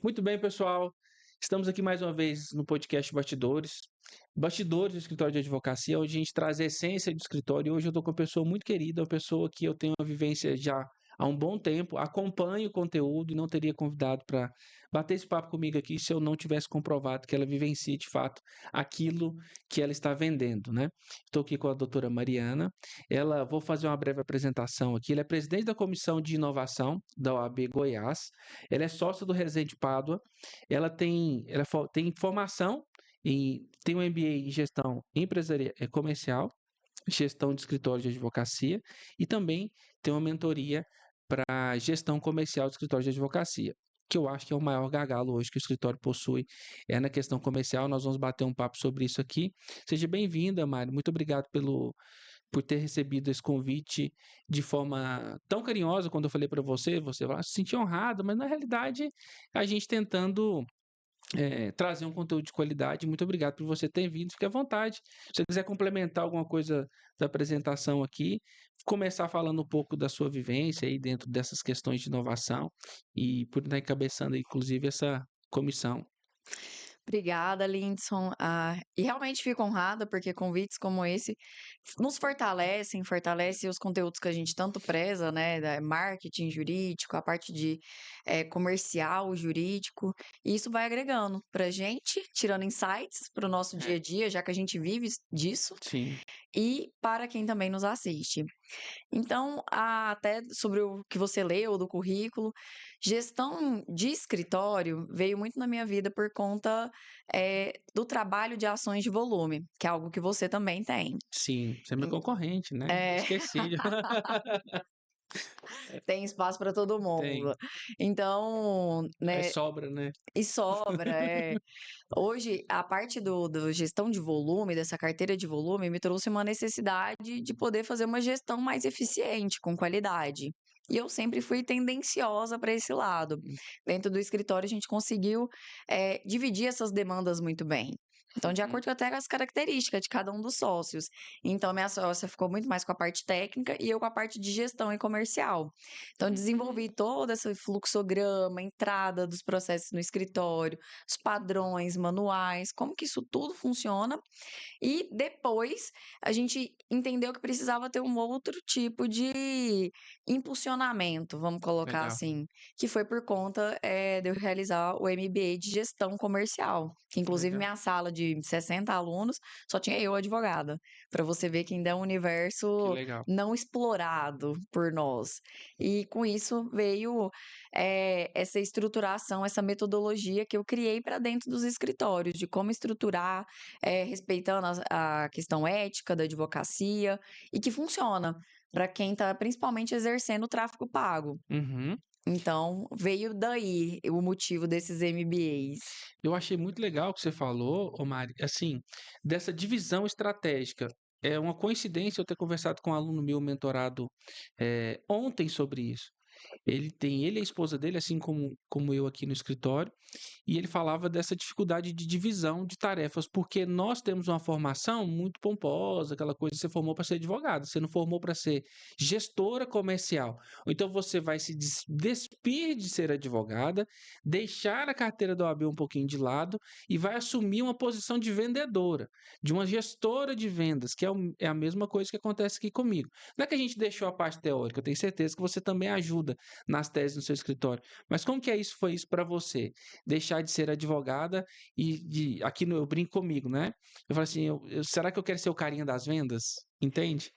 Muito bem, pessoal. Estamos aqui mais uma vez no podcast Bastidores. Bastidores do escritório de advocacia, onde a gente traz a essência do escritório. E hoje eu estou com uma pessoa muito querida, uma pessoa que eu tenho uma vivência já há um bom tempo, acompanho o conteúdo e não teria convidado para bater esse papo comigo aqui se eu não tivesse comprovado que ela vivencia de fato aquilo que ela está vendendo, né? Estou aqui com a doutora Mariana. Vou fazer uma breve apresentação aqui. Ela é presidente da Comissão de Inovação da OAB Goiás. Ela é sócia do Resende Pádua. Tem formação tem um MBA em gestão empresarial, comercial, gestão de escritório de advocacia e também tem uma mentoria para gestão comercial de escritório de advocacia, que eu acho que é o maior gargalo hoje que o escritório possui, é na questão comercial. Nós vamos bater um papo sobre isso aqui. Seja bem-vinda, Mari. Muito obrigado por ter recebido esse convite de forma tão carinhosa. Quando eu falei para você vai se sentir honrado, mas na realidade a gente tentando trazer um conteúdo de qualidade. Muito obrigado por você ter vindo. Fique à vontade. Se você quiser complementar alguma coisa da apresentação aqui, começar falando um pouco da sua vivência aí dentro dessas questões de inovação e por estar encabeçando, inclusive, essa comissão. Obrigada, Lindson. E realmente fico honrada, porque convites como esse nos fortalecem os conteúdos que a gente tanto preza, né? Marketing jurídico, a parte de comercial jurídico. E isso vai agregando para a gente, tirando insights para o nosso dia a dia, já que a gente vive disso, Sim. e para quem também nos assiste. Então, até sobre o que você leu do currículo, gestão de escritório veio muito na minha vida por conta do trabalho de ações de volume, que é algo que você também tem. Sim, você é meu concorrente, né? É, Esqueci. tem espaço para todo Tem. mundo. Então, Aí né, sobra, né? e sobra. Hoje, a parte do gestão de volume, dessa carteira de volume, me trouxe uma necessidade de poder fazer uma gestão mais eficiente, com qualidade. E eu sempre fui tendenciosa para esse lado. Dentro do escritório, a gente conseguiu dividir essas demandas muito bem. Então, de acordo com até as características de cada um dos sócios. Então, minha sócia ficou muito mais com a parte técnica e eu com a parte de gestão e comercial. Então, desenvolvi todo esse fluxograma, entrada dos processos no escritório, os padrões, manuais, como que isso tudo funciona. E depois a gente entendeu que precisava ter um outro tipo de impulsionamento, vamos colocar Legal. assim, que foi por conta de eu realizar o MBA de gestão comercial, que inclusive Legal. minha sala de 60 alunos só tinha eu advogada, para você ver que ainda é um Que universo legal. não explorado por nós. E com isso veio essa estruturação, essa metodologia que eu criei para dentro dos escritórios, de como estruturar, respeitando a questão ética da advocacia, e que funciona para quem está principalmente exercendo o tráfego pago. Uhum. Então, veio daí o motivo desses MBAs. Eu achei muito legal o que você falou, ô Mari, assim, dessa divisão estratégica. É uma coincidência eu ter conversado com um aluno meu mentorado ontem sobre isso. Ele e a esposa dele, assim como eu aqui no escritório, e ele falava dessa dificuldade de divisão de tarefas, porque nós temos uma formação muito pomposa, aquela coisa, você formou para ser advogado, você não formou para ser gestora comercial. Ou então você vai se despir de ser advogada, deixar a carteira da OAB um pouquinho de lado e vai assumir uma posição de vendedora, de uma gestora de vendas, que é a mesma coisa que acontece aqui comigo. Não é que a gente deixou a parte teórica, eu tenho certeza que você também ajuda nas teses no seu escritório. Mas como que foi isso para você? Deixar de ser advogada eu brinco comigo, né? Eu falo assim, será que eu quero ser o carinha das vendas? Entende?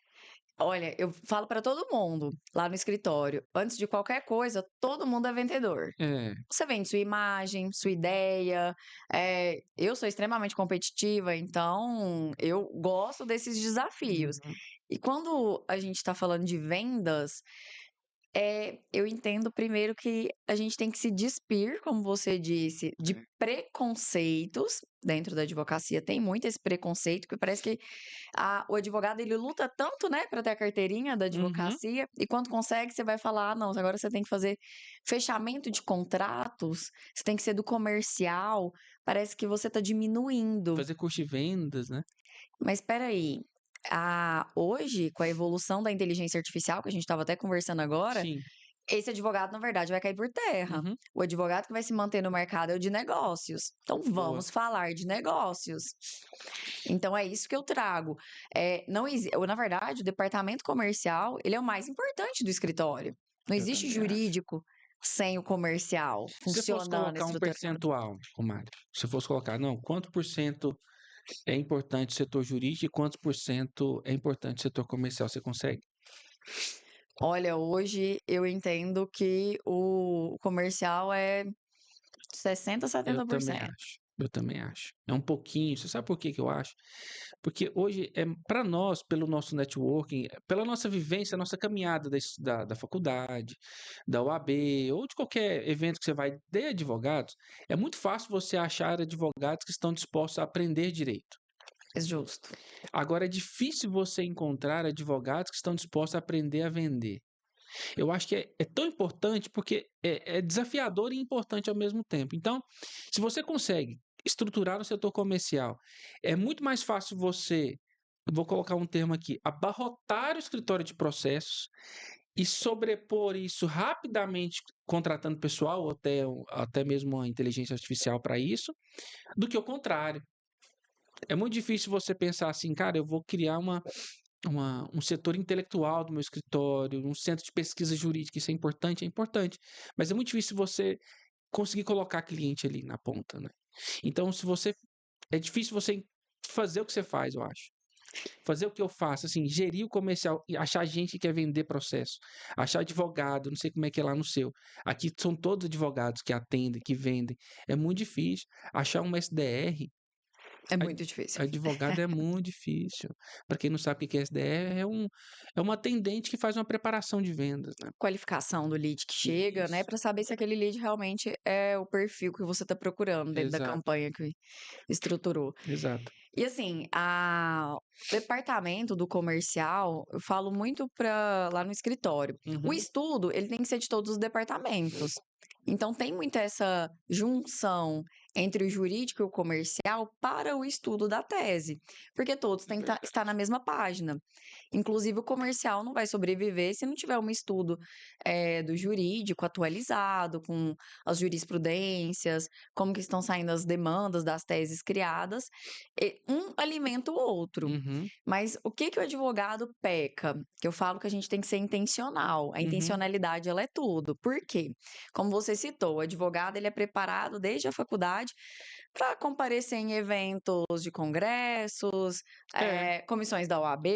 Olha, eu falo para todo mundo lá no escritório, antes de qualquer coisa, todo mundo é vendedor. É. Você vende sua imagem, sua ideia. Eu sou extremamente competitiva, então eu gosto desses desafios. Uhum. E quando a gente está falando de vendas, eu entendo primeiro que a gente tem que se despir, como você disse, de preconceitos. Dentro da advocacia tem muito esse preconceito, que parece que o advogado ele luta tanto, né, para ter a carteirinha da Uhum. advocacia, e quando consegue, você vai falar: não, agora você tem que fazer fechamento de contratos, você tem que ser do comercial. Parece que você está diminuindo. Fazer curso de vendas, né? Mas espera aí, hoje, com a evolução da inteligência artificial, que a gente estava até conversando agora, Sim. esse advogado, na verdade, vai cair por terra. Uhum. O advogado que vai se manter no mercado é o de negócios. Então, Boa. vamos falar de negócios. Então, é isso que eu trago. Na verdade, o departamento comercial, ele é o mais importante do escritório. Não Eu existe também acho. jurídico sem o comercial Se você fosse funcionando, colocar um estruturando. percentual, Romário, se você fosse colocar, não, quanto por cento é importante o setor jurídico e quantos por cento é importante o setor comercial, você consegue? Olha, hoje eu entendo que o comercial é 60%, Eu também 70%. acho. Eu também acho. É um pouquinho. Você sabe por que que eu acho? Porque hoje, para nós, pelo nosso networking, pela nossa vivência, nossa caminhada da faculdade, da OAB, ou de qualquer evento que você vai de advogados, é muito fácil você achar advogados que estão dispostos a aprender direito. É justo. Agora, é difícil você encontrar advogados que estão dispostos a aprender a vender. Eu acho que é tão importante porque é desafiador e importante ao mesmo tempo. Então, se você consegue estruturar o setor comercial, é muito mais fácil você, vou colocar um termo aqui, abarrotar o escritório de processos e sobrepor isso rapidamente contratando pessoal, ou até mesmo a inteligência artificial para isso, do que o contrário. É muito difícil você pensar assim, cara, eu vou criar um setor intelectual do meu escritório, um centro de pesquisa jurídica, isso é importante, mas é muito difícil você conseguir colocar cliente ali na ponta, né? Então, é difícil você fazer o que você faz, eu acho. Fazer o que eu faço, assim, gerir o comercial e achar gente que quer vender processo, achar advogado, não sei como é que é lá no seu. Aqui são todos advogados que atendem, que vendem. É muito difícil. Achar um SDR, É muito difícil. advogado é muito difícil. Para quem não sabe o que é SDR, é uma atendente que faz uma preparação de vendas, né? Qualificação do lead que chega, né, Isso, para saber se aquele lead realmente é o perfil que você está procurando dentro da exato, campanha que estruturou. exato. E assim, o departamento do comercial, eu falo muito para lá no escritório. O Uhum. estudo, ele tem que ser de todos os departamentos. Então tem muito essa junção entre o jurídico e o comercial para o estudo da tese, porque todos têm que estar na mesma página. Inclusive, o comercial não vai sobreviver se não tiver um estudo do jurídico atualizado, com as jurisprudências, como que estão saindo as demandas das teses criadas. Um alimenta o outro. Uhum, Mas o que que o advogado peca? Que eu falo que a gente tem que ser intencional. A uhum. intencionalidade, ela é tudo. Por quê? Como você citou, o advogado ele é preparado desde a faculdade para comparecer em eventos de congressos, É, comissões da OAB.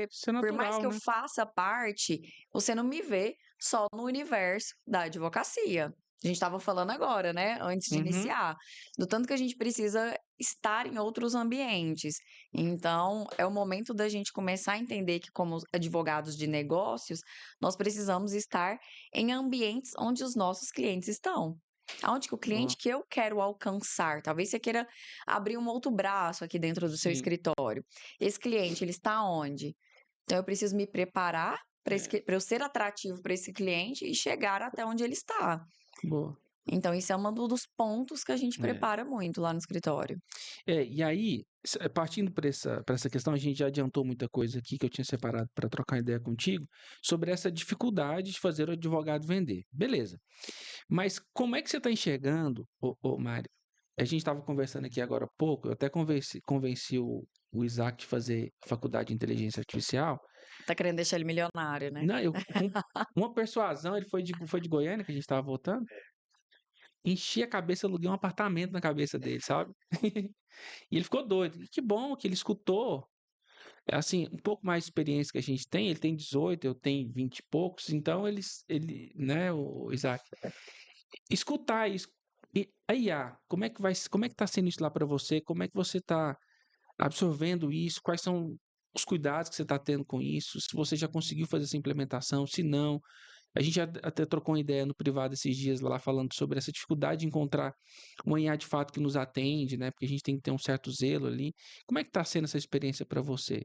isso é Por mais natural, que eu né? faça parte, você não me vê só no universo da advocacia. A gente estava falando agora, né, antes de Uhum. iniciar, do tanto que a gente precisa estar em outros ambientes. Então, é o momento da gente começar a entender que, como advogados de negócios, nós precisamos estar em ambientes onde os nossos clientes estão. Aonde que o Boa. cliente que eu quero alcançar, talvez você queira abrir um outro braço aqui dentro do seu Sim, escritório. Esse cliente, ele está onde? Então, eu preciso me preparar para eu ser atrativo para esse cliente e chegar até onde ele está. boa. Então, isso é um dos pontos que a gente É. prepara muito lá no escritório. E aí, partindo para essa questão, a gente já adiantou muita coisa aqui que eu tinha separado para trocar ideia contigo sobre essa dificuldade de fazer o advogado vender. Beleza. Mas como é que você está enxergando, ô Mário? A gente estava conversando aqui agora há pouco, eu até convenci o Isaac de fazer a faculdade de inteligência artificial. Tá querendo deixar ele milionário, né? Não, com uma persuasão, ele foi de Goiânia, que a gente estava voltando. Enchi a cabeça, aluguei um apartamento na cabeça dele, sabe? E ele ficou doido. E que bom que ele escutou. É assim, um pouco mais de experiência que a gente tem, ele tem 18, eu tenho 20 e poucos, então né, o Isaac, escutar isso. E a IA, como é que tá sendo isso lá para você? Como é que você tá absorvendo isso? Quais são os cuidados que você está tendo com isso? Se você já conseguiu fazer essa implementação, se não, a gente já até trocou uma ideia no privado esses dias lá falando sobre essa dificuldade de encontrar uma IA de fato que nos atende, né? Porque a gente tem que ter um certo zelo ali. Como é que está sendo essa experiência para você?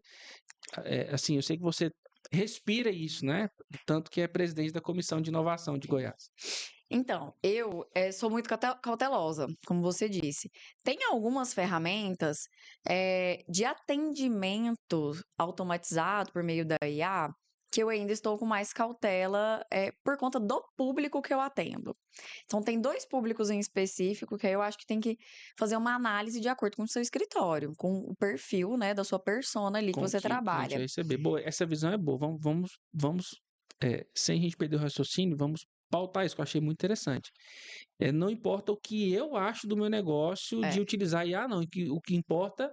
Assim, eu sei que você respira isso, né? Tanto que é presidente da Comissão de Inovação de Goiás. Então, eu sou muito cautelosa, como você disse. Tem algumas ferramentas de atendimento automatizado por meio da IA que eu ainda estou com mais cautela por conta do público que eu atendo. Então, tem 2 públicos em específico que aí eu acho que tem que fazer uma análise de acordo com o seu escritório, com o perfil, né, da sua persona ali que Com você que cliente trabalha. vai receber. Boa, essa visão é boa. Vamos sem a gente perder o raciocínio, vamos pautar isso, que eu achei muito interessante. Não importa o que eu acho do meu negócio de É, utilizar IA, não. O que importa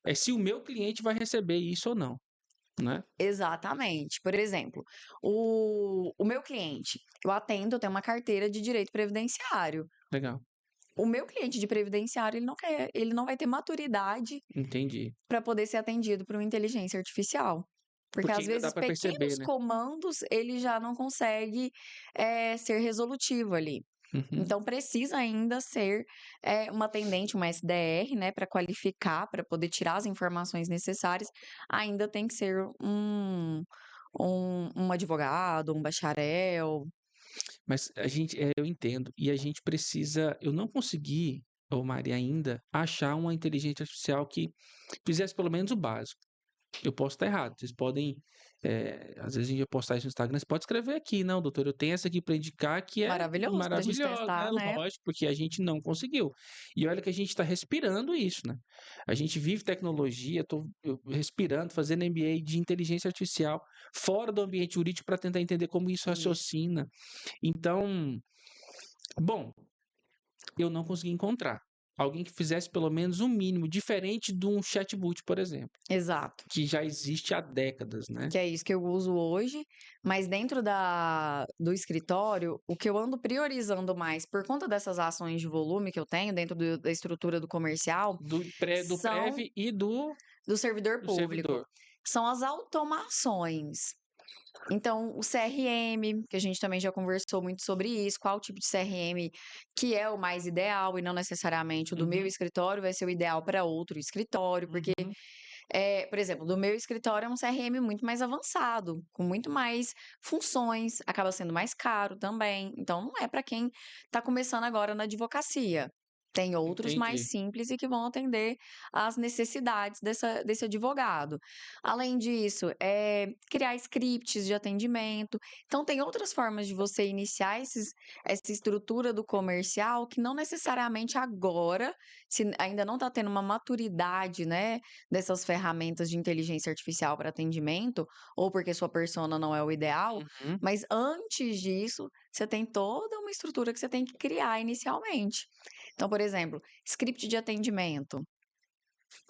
é se o meu cliente vai receber isso ou não, né? exatamente. Por exemplo, o meu cliente, eu atendo, eu tenho uma carteira de direito previdenciário. Legal, O meu cliente de previdenciário, ele não vai ter maturidade entendi. para poder ser atendido por uma inteligência artificial. Porque Porque às ainda dá vezes para perceber, pequenos né? comandos ele já não consegue ser resolutivo ali. Uhum. Então precisa ainda ser uma atendente, uma SDR, né, para qualificar, para poder tirar as informações necessárias. Ainda tem que ser um advogado, um bacharel. Mas eu entendo, e a gente precisa, eu não consegui, ô Mari, ainda, achar uma inteligência artificial que fizesse pelo menos o básico. Eu posso estar errado, vocês podem, às vezes a gente vai postar isso no Instagram, você pode escrever aqui, não, doutor, eu tenho essa aqui para indicar que é Maravilhoso para a gente maravilhosa, né? testar, né? Lógico, porque a gente não conseguiu. E olha que a gente está respirando isso, né? A gente vive tecnologia, estou respirando, fazendo MBA de inteligência artificial fora do ambiente jurídico para tentar entender como isso Isso. raciocina. Então, bom, eu não consegui encontrar alguém que fizesse pelo menos um mínimo diferente de um chatbot, por exemplo, Exato. que já existe há décadas, né? Que é isso que eu uso hoje, mas dentro do escritório, o que eu ando priorizando mais por conta dessas ações de volume que eu tenho dentro da estrutura do comercial, Do são Prev e do servidor do público, servidor. são as automações. Então, o CRM, que a gente também já conversou muito sobre isso, qual tipo de CRM que é o mais ideal e não necessariamente o do meu Uhum, escritório vai ser o ideal para outro escritório, porque uhum, por exemplo, do meu escritório é um CRM muito mais avançado, com muito mais funções, acaba sendo mais caro também. Então, não é para quem está começando agora na advocacia. Tem outros mais entendi. simples e que vão atender às necessidades desse advogado. Além disso, criar scripts de atendimento. Então, tem outras formas de você iniciar essa estrutura do comercial que não necessariamente agora, se ainda não está tendo uma maturidade, né, dessas ferramentas de inteligência artificial para atendimento, ou porque sua persona não é o ideal, Uhum, mas antes disso, você tem toda uma estrutura que você tem que criar inicialmente. Então, por exemplo, script de atendimento.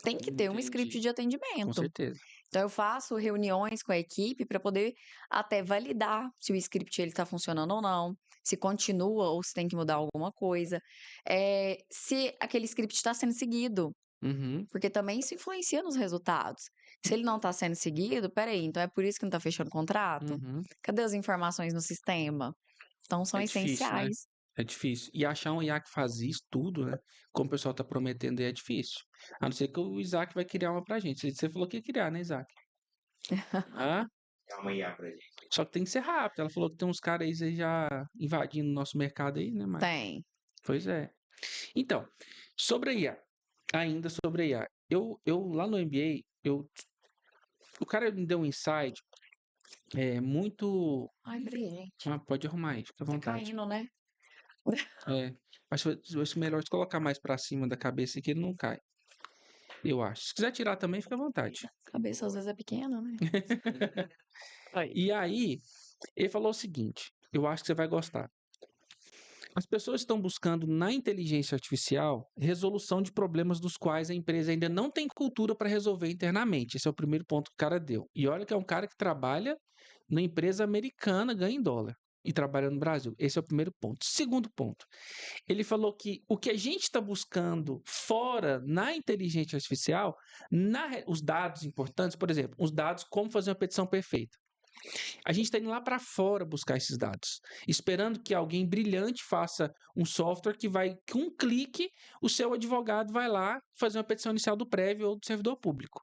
Tem que ter um script entendi. de Com atendimento. certeza. Então, eu faço reuniões com a equipe para poder até validar se o script ele está funcionando ou não, se continua ou se tem que mudar alguma coisa, se aquele script está sendo seguido. Uhum, Porque também isso influencia nos resultados. Se ele não está sendo seguido, peraí, então é por isso que não está fechando o contrato? uhum. Cadê as informações no sistema? Então são É difícil, né? essenciais. É difícil. E achar um IA que faz isso tudo, né? Como o pessoal tá prometendo aí, é difícil. A não ser que o Isaac vai criar uma pra gente. Você falou que ia criar, né, Isaac? Ah, É uma IA pra gente. só que tem que ser rápido. Ela falou que tem uns caras aí já invadindo o nosso mercado aí, né, Mari? Tem. Pois é. Então, sobre a IA, ainda sobre a IA. Eu lá no MBA, o cara me deu um insight muito. Ai, peraí, gente. Pode arrumar aí, fica à Tá vontade. caindo, né? É, acho melhor você colocar mais pra cima da cabeça que ele não cai. Eu acho. Se quiser tirar também, fica à vontade. A cabeça às vezes é pequena, né? Aí. E aí, ele falou o seguinte: eu acho que você vai gostar. As pessoas estão buscando na inteligência artificial resolução de problemas dos quais a empresa ainda não tem cultura para resolver internamente. Esse é o primeiro ponto que o cara deu. E olha que é um cara que trabalha numa empresa americana, ganha em dólar. E trabalha no Brasil. Esse é o primeiro ponto. Segundo ponto, ele falou que o que a gente está buscando fora na inteligência artificial, os dados importantes, por exemplo, os dados como fazer uma petição perfeita. A gente está indo lá para fora buscar esses dados, esperando que alguém brilhante faça um software que vai, com um clique, o seu advogado vai lá fazer uma petição inicial do prévio ou do servidor público.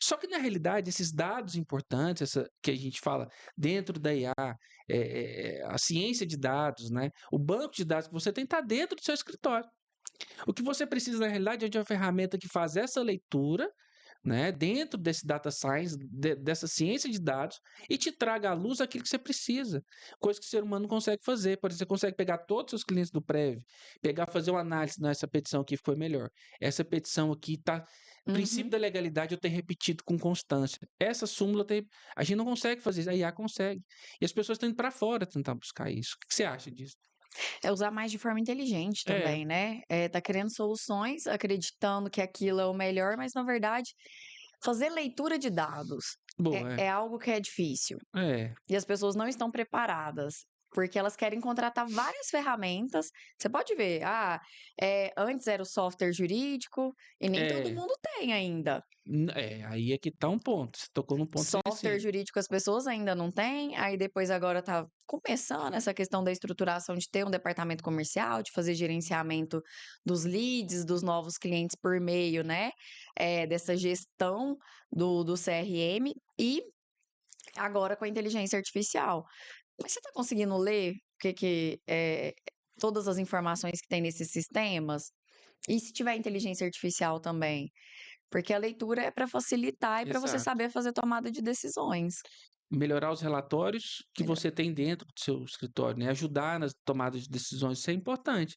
Só que, na realidade, esses dados importantes, que a gente fala dentro da IA, a ciência de dados, né, o banco de dados que você tem está dentro do seu escritório. O que você precisa, na realidade, é de uma ferramenta que faz essa leitura, né, dentro desse data science, dessa ciência de dados, e te traga à luz aquilo que você precisa. Coisa que o ser humano não consegue fazer. Por exemplo, você consegue pegar todos os seus clientes do Prev, fazer uma análise, nessa petição aqui foi melhor. Essa petição aqui está. Princípio da legalidade eu tenho repetido com constância. Essa súmula a gente não consegue fazer isso, a IA consegue. E as pessoas estão indo para fora tentar buscar isso. O que você acha disso? É usar mais de forma inteligente É, também, né? Tá criando soluções, acreditando que aquilo é o melhor, mas na verdade, fazer leitura de dados boa, é algo que é difícil. é. E as pessoas não estão preparadas, porque elas querem contratar várias ferramentas. Você pode ver, antes era o software jurídico, e nem todo É, mundo tem ainda. aí é que tá um ponto. Você tocou num ponto Software sensível. jurídico as pessoas ainda não têm, aí depois agora tá começando essa questão da estruturação de ter um departamento comercial, de fazer gerenciamento dos leads, dos novos clientes por meio, né, dessa gestão do CRM e agora com a inteligência artificial. Mas você tá conseguindo ler todas as informações que tem nesses sistemas? E se tiver inteligência artificial também? Porque a leitura é para facilitar e para você Exato. saber fazer tomada de decisões. Melhorar os relatórios que Melhor. você tem dentro do seu escritório, né? Ajudar nas tomadas de decisões, isso é importante.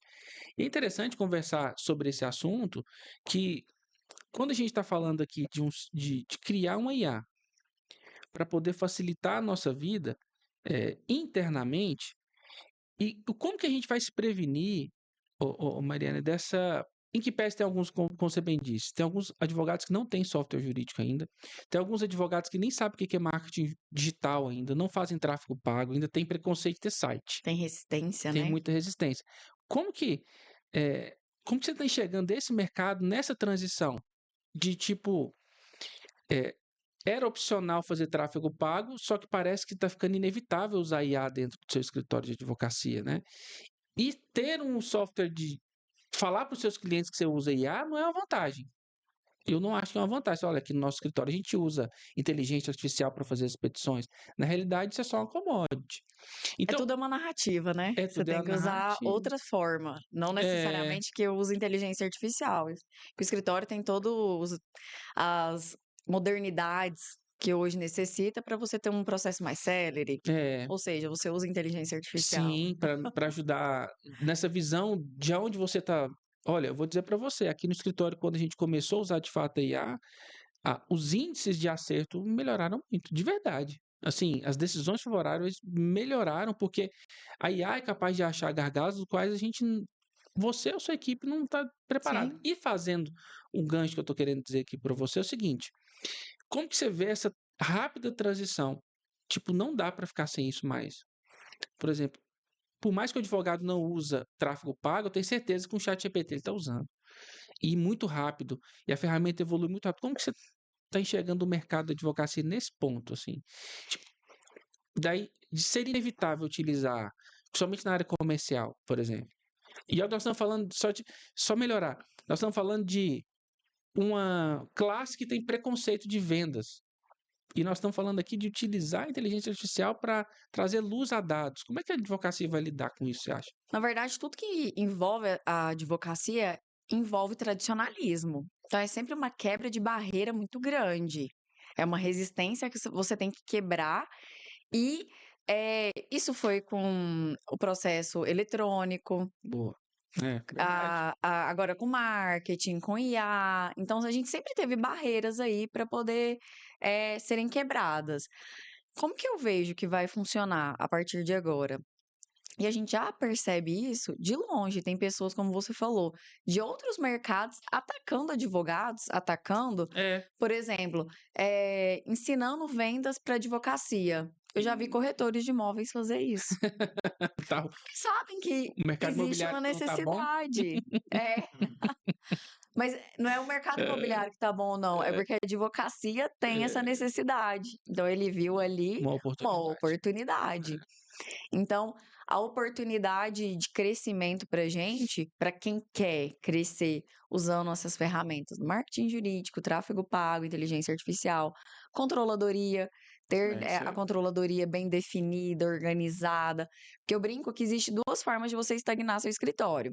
E é interessante conversar sobre esse assunto, que quando a gente está falando aqui de criar uma IA para poder facilitar a nossa vida internamente, e como que a gente vai se prevenir, Mariana, dessa. Em que pese tem alguns, como você bem disse, tem alguns advogados que não têm software jurídico ainda, tem alguns advogados que nem sabem o que é marketing digital ainda, não fazem tráfego pago, ainda tem preconceito de ter site, Tem resistência, tem né? muita resistência. Como que, é, como que você está enxergando esse mercado nessa transição de tipo, é, era opcional fazer tráfego pago, só que parece que está ficando inevitável usar IA dentro do seu escritório de advocacia, né? E ter um software de falar para os seus clientes que você usa IA não é uma vantagem. Eu não acho que é uma vantagem. Olha, aqui no nosso escritório a gente usa inteligência artificial para fazer as petições. Na realidade, isso é só uma commodity. Então, Tudo é uma narrativa, né? é Você tudo é a tem que usar narrativa. outra forma, não É, necessariamente que eu use inteligência artificial. O escritório tem todas as modernidades que hoje necessita para você ter um processo mais célere. é, Ou seja, você usa inteligência artificial. sim, para ajudar nessa visão de onde você está. Olha, eu vou dizer para você, aqui no escritório, quando a gente começou a usar de fato a IA, os índices de acerto melhoraram muito, de verdade. Assim, as decisões favoráveis melhoraram porque a IA é capaz de achar gargalos dos quais você ou sua equipe não está preparada. Sim. E fazendo um gancho que eu estou querendo dizer aqui para você é o seguinte: como que você vê essa rápida transição? Tipo, não dá para ficar sem isso mais. Por exemplo, por mais que o advogado não usa tráfego pago, eu tenho certeza que o chat GPT ele está usando. E muito rápido. E a ferramenta evolui muito rápido. Como que você está enxergando o mercado da advocacia nesse ponto, assim? Tipo, daí, de ser inevitável utilizar, principalmente na área comercial, por exemplo. E nós estamos falando só melhorar. Nós estamos falando de uma classe que tem preconceito de vendas. E nós estamos falando aqui de utilizar a inteligência artificial para trazer luz a dados. Como é que a advocacia vai lidar com isso, você acha? Na verdade, tudo que envolve a advocacia envolve tradicionalismo. Então, é sempre uma quebra de barreira muito grande. É uma resistência que você tem que quebrar. E isso foi com o processo eletrônico, Boa. É, verdade. agora com marketing, com IA. Então, a gente sempre teve barreiras aí para poder serem quebradas. Como que eu vejo que vai funcionar a partir de agora? E a gente já percebe isso de longe. Tem pessoas, como você falou, de outros mercados atacando advogados, atacando, É. por exemplo, ensinando vendas para advocacia. Eu já vi E corretores de imóveis fazer isso. tá, Porque sabem que o mercado existe imobiliário uma não tá bom? necessidade. É, mas não é o mercado imobiliário que tá bom ou não, é porque a advocacia tem essa É, necessidade. Então ele viu ali uma uma oportunidade. oportunidade. Então, a oportunidade de crescimento para gente, para quem quer crescer usando essas ferramentas, marketing jurídico, tráfego pago, inteligência artificial, controladoria, ter Isso a é. controladoria bem definida, organizada. Porque eu brinco que existe duas formas de você estagnar seu escritório.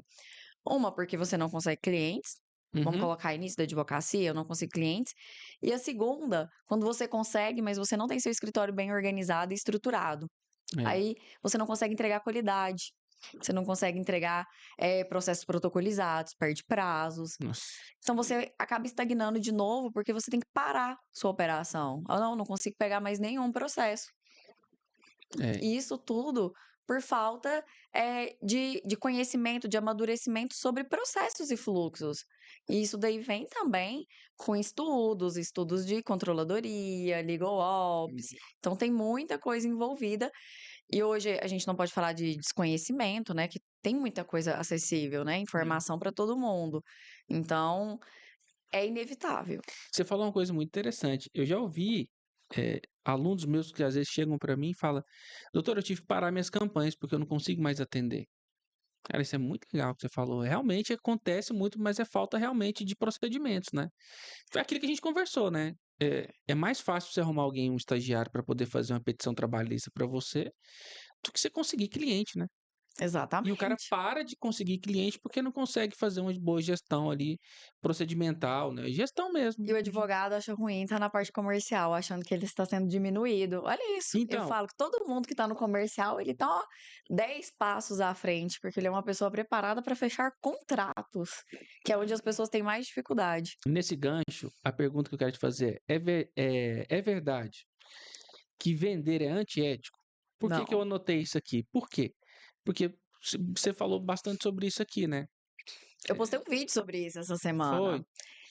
Uma, porque você não consegue clientes, Vamos Uhum. colocar início da advocacia, eu não consigo clientes. E a segunda, quando você consegue, mas você não tem seu escritório bem organizado e estruturado. É. Aí você não consegue entregar qualidade, você não consegue entregar processos protocolizados, perde prazos. Nossa. Então você acaba estagnando de novo porque você tem que parar sua operação. Ah, não consigo pegar mais nenhum processo. É. E isso tudo por falta de conhecimento, de amadurecimento sobre processos e fluxos. E isso daí vem também com estudos de controladoria, legal ops. Então tem muita coisa envolvida. E hoje a gente não pode falar de desconhecimento, né? Que tem muita coisa acessível, né? Informação para todo mundo. Então é inevitável. Você falou uma coisa muito interessante. Eu já ouvi alunos meus que às vezes chegam para mim e falam: doutor, eu tive que parar minhas campanhas porque eu não consigo mais atender. Cara, isso é muito legal que você falou. Realmente acontece muito, mas é falta realmente de procedimentos, né? Foi aquilo que a gente conversou, né? É mais fácil você arrumar alguém, um estagiário, para poder fazer uma petição trabalhista para você, do que você conseguir cliente, né? E o cara Exatamente. para de conseguir cliente porque não consegue fazer uma boa gestão ali, procedimental, né? Gestão mesmo. E o advogado acha ruim estar na parte comercial, achando que ele está sendo diminuído. Olha isso, eu Então, falo que todo mundo que está no comercial, ele tá, ó, 10 passos à frente, porque ele é uma pessoa preparada para fechar contratos, que é onde as pessoas têm mais dificuldade. nesse gancho, a pergunta que eu quero te fazer é verdade que vender é antiético? Por que que eu Não. anotei isso aqui? Por quê? Porque você falou bastante sobre isso aqui, né? Eu postei um vídeo sobre isso essa semana.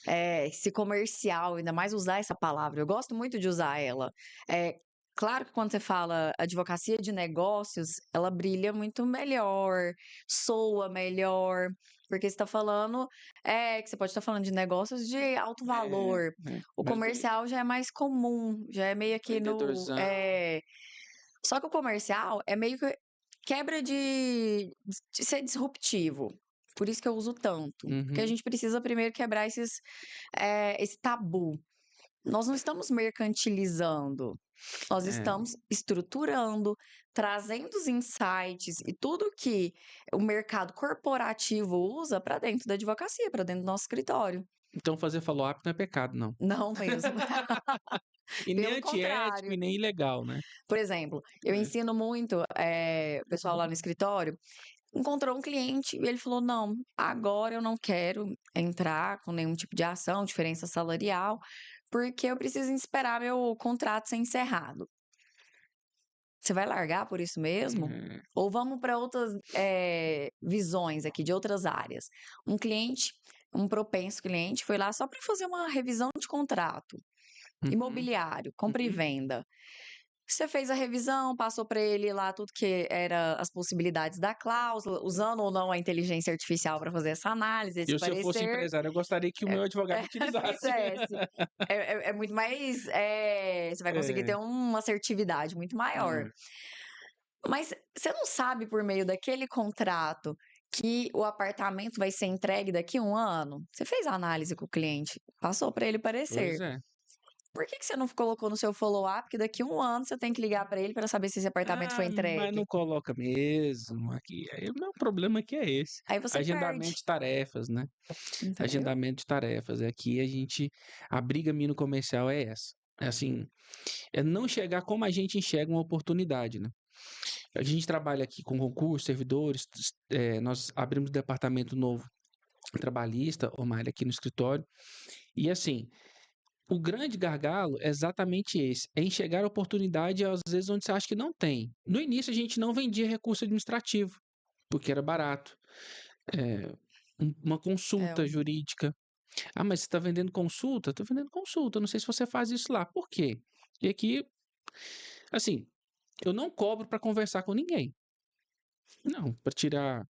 Foi. Esse comercial, ainda mais usar essa palavra, eu gosto muito de usar ela. É, claro que quando você fala advocacia de negócios, ela brilha muito melhor, soa melhor, porque você está falando, que você pode estar falando de negócios de alto valor. O Mas beleza. comercial já é mais comum, já é meio aqui no. Vendedorzão. Só que o comercial é meio que quebra de ser disruptivo. Por isso que eu uso tanto. Porque a Uhum. gente precisa primeiro quebrar esse tabu. Nós não estamos mercantilizando, nós É. estamos estruturando, trazendo os insights e tudo que o mercado corporativo usa para dentro da advocacia, para dentro do nosso escritório. Então fazer follow-up não é pecado, não. Não mesmo. E nem Pelo antiético e contrário. nem ilegal, né? Por exemplo, eu É. ensino muito o pessoal lá no escritório. Encontrou um cliente e ele falou: não, agora eu não quero entrar com nenhum tipo de ação, diferença salarial, porque eu preciso esperar meu contrato ser encerrado. Você vai largar por isso mesmo? É. Ou vamos para outras visões aqui de outras áreas? Um cliente, um propenso cliente, foi lá só para fazer uma revisão de contrato Uhum. imobiliário, compra e Uhum. venda. Você fez a revisão, passou para ele lá tudo que era as possibilidades da cláusula, usando ou não a inteligência artificial para fazer essa análise, esse Eu, se eu fosse parecer, empresário, eu gostaria que o meu advogado utilizasse. fizesse. É muito mais. Você vai conseguir ter É. uma assertividade muito maior. É. Mas você não sabe, por meio daquele contrato, que o apartamento vai ser entregue daqui a um ano? Você fez a análise com o cliente, passou para ele Pois parecer. é. Por que você não colocou no seu follow-up que daqui a um ano você tem que ligar para ele para saber se esse apartamento foi Ah, mas não entregue? coloca mesmo aqui. Aí o meu problema aqui é esse. Aí você Agendamento perde, de tarefas, né? entendeu? Agendamento de tarefas. Aqui a briga minha no comercial é essa. É assim, é não chegar como a gente enxerga uma oportunidade, né? A gente trabalha aqui com concurso, servidores, nós abrimos um departamento novo trabalhista, ou mais aqui no escritório, e assim, o grande gargalo é exatamente esse, é enxergar a oportunidade às vezes onde você acha que não tem. No início a gente não vendia recurso administrativo, porque era barato. Uma É, consulta jurídica. Ah, mas você está vendendo consulta? Estou vendendo consulta, não sei se você faz isso lá. Por quê? E aqui, assim, eu não cobro para conversar com ninguém. Não, para tirar.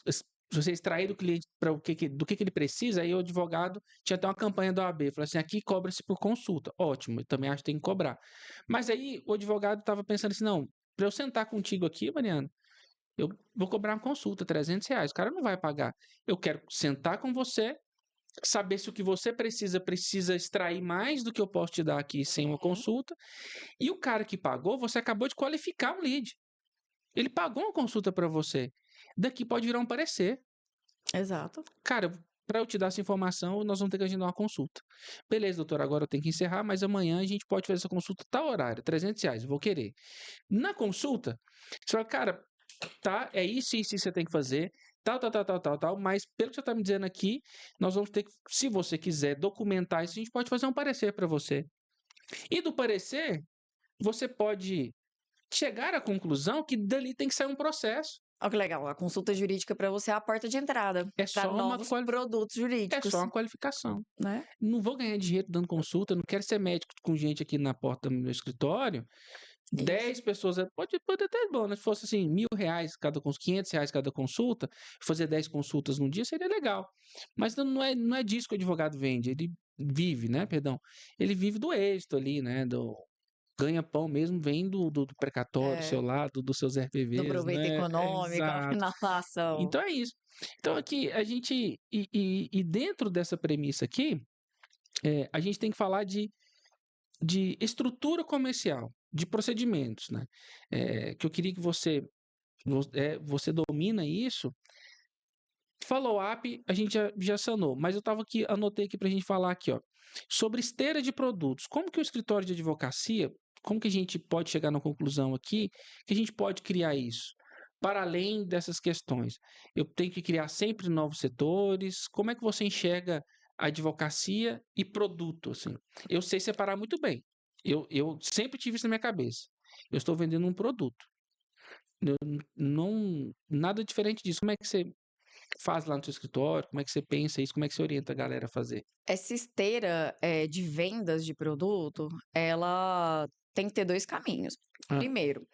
Se você extrair do cliente para do que ele precisa, aí o advogado tinha até uma campanha da OAB, falou assim: aqui cobra-se por consulta. Ótimo, eu também acho que tem que cobrar. Mas aí o advogado estava pensando assim: não, para eu sentar contigo aqui, Mariana, eu vou cobrar uma consulta, R$ 300. O cara não vai pagar. Eu quero sentar com você, saber se o que você precisa extrair mais do que eu posso te dar aqui sem uma uhum, consulta. E o cara que pagou, você acabou de qualificar um lead. Ele pagou uma consulta para você. Daqui pode virar um parecer. exato. Cara, para eu te dar essa informação, nós vamos ter que agendar uma consulta. Beleza, doutor, agora eu tenho que encerrar, mas amanhã a gente pode fazer essa consulta tal horário, R$ 300, eu vou querer. Na consulta, você fala, cara, tá, é isso que você tem que fazer, tal, mas pelo que você está me dizendo aqui, nós vamos ter que, se você quiser documentar isso, a gente pode fazer um parecer para você. E do parecer, você pode chegar à conclusão que dali tem que sair um processo. Olha que legal, a consulta jurídica para você é a porta de entrada É para só novos produtos é jurídicos, só uma qualificação. né? Não vou ganhar dinheiro dando consulta, não quero ser médico com gente aqui na porta do meu escritório. Isso. 10 pessoas, pode até ser bom, né? Se fosse assim, R$ 1.000 cada consulta, R$ 500 cada consulta, fazer 10 consultas num dia seria legal. Mas não é disso que o advogado vende, ele vive, né? Perdão. Ele vive do êxito ali, né? Do ganha-pão mesmo, vem do precatório, seu É, lado, dos seus do RPVs, proveito né? econômico, a Exato. finalização. Então é isso. Então aqui, a gente, e dentro dessa premissa aqui, a gente tem que falar de estrutura comercial, de procedimentos, né? Que eu queria que você domina isso. Follow-up a gente já sanou, mas eu estava aqui, anotei aqui para a gente falar aqui, ó, sobre esteira de produtos. Como que o escritório de advocacia, como que a gente pode chegar na conclusão aqui que a gente pode criar isso? Para além dessas questões, eu tenho que criar sempre novos setores. Como é que você enxerga a advocacia e produto, assim? Eu sei separar muito bem. Eu sempre tive isso na minha cabeça. Eu estou vendendo um produto. Eu não, nada diferente disso. Como é que você faz lá no seu escritório? Como é que você pensa isso? Como é que você orienta a galera a fazer? Essa esteira de vendas de produto, ela tem que ter dois caminhos. Ah, Primeiro,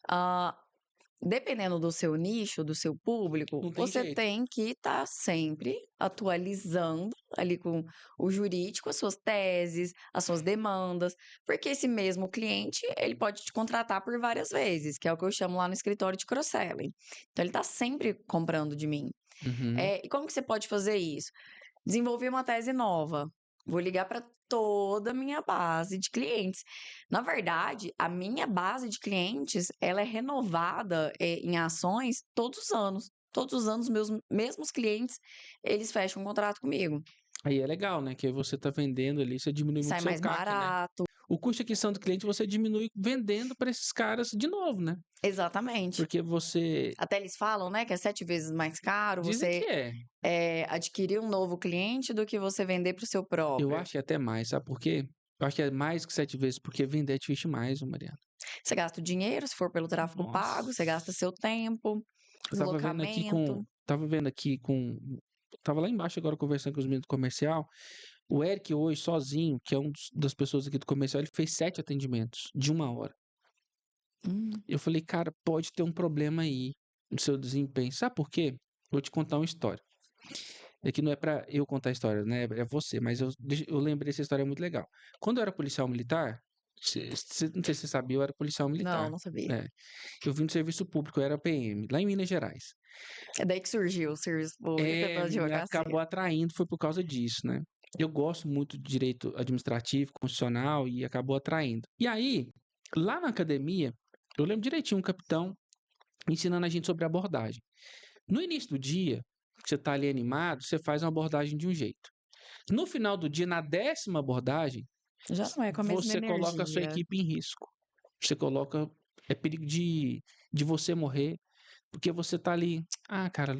ah, dependendo do seu nicho, do seu público, não tem você jeito. tem que estar sempre atualizando ali com o jurídico as suas teses, as suas demandas, porque esse mesmo cliente, ele pode te contratar por várias vezes, que é o que eu chamo lá no escritório de cross-selling. Então, ele está sempre comprando de mim. Uhum. E como que você pode fazer isso? Desenvolver uma tese nova. Vou ligar para toda a minha base de clientes. Na verdade, a minha base de clientes, ela é renovada em ações todos os anos. Todos os anos, meus mesmos clientes, eles fecham um contrato comigo. Aí é legal, né? Que aí você está vendendo ali, você diminui muito Sai seu mais CAC, né? barato. O custo de aquisição do cliente você diminui vendendo para esses caras de novo, né? Exatamente. Porque você Até eles falam, né, que é 7 vezes mais caro dizem você que é. adquirir um novo cliente do que você vender para o seu Eu próprio. acho que é até mais, sabe por quê? Eu acho que é mais que 7 vezes, porque vender é difícil demais, ô Mariana. Você gasta o dinheiro, se for pelo tráfego pago, você gasta Nossa. seu tempo, Eu tava vendo aqui com. deslocamento. Tava vendo aqui com. Tava lá embaixo agora conversando com os meninos do comercial. O Eric hoje, sozinho, que é das pessoas aqui do comercial, ele fez 7 atendimentos de 1 hora. Hum, Eu falei, cara, pode ter um problema aí no seu desempenho. Sabe por quê? Vou te contar uma história. Aqui não é pra eu contar a história, né? É você, mas eu lembrei dessa história muito legal. Quando eu era policial militar, não sei se você sabia, eu era policial não, militar. não sabia. É, eu vim do serviço público, eu era PM, lá em Minas Gerais. É daí que surgiu o serviço público da Me acabou advocacia. atraindo, foi por causa disso, né? Eu gosto muito de direito administrativo, constitucional e acabou atraindo. E aí, lá na academia, eu lembro direitinho um capitão ensinando a gente sobre abordagem. No início do dia, que você está ali animado, você faz uma abordagem de um jeito. No final do dia, na 10ª abordagem, Já não é com a mesma você coloca a sua energia. equipe em risco. Você coloca. É perigo de você morrer, porque você tá ali. Ah, cara,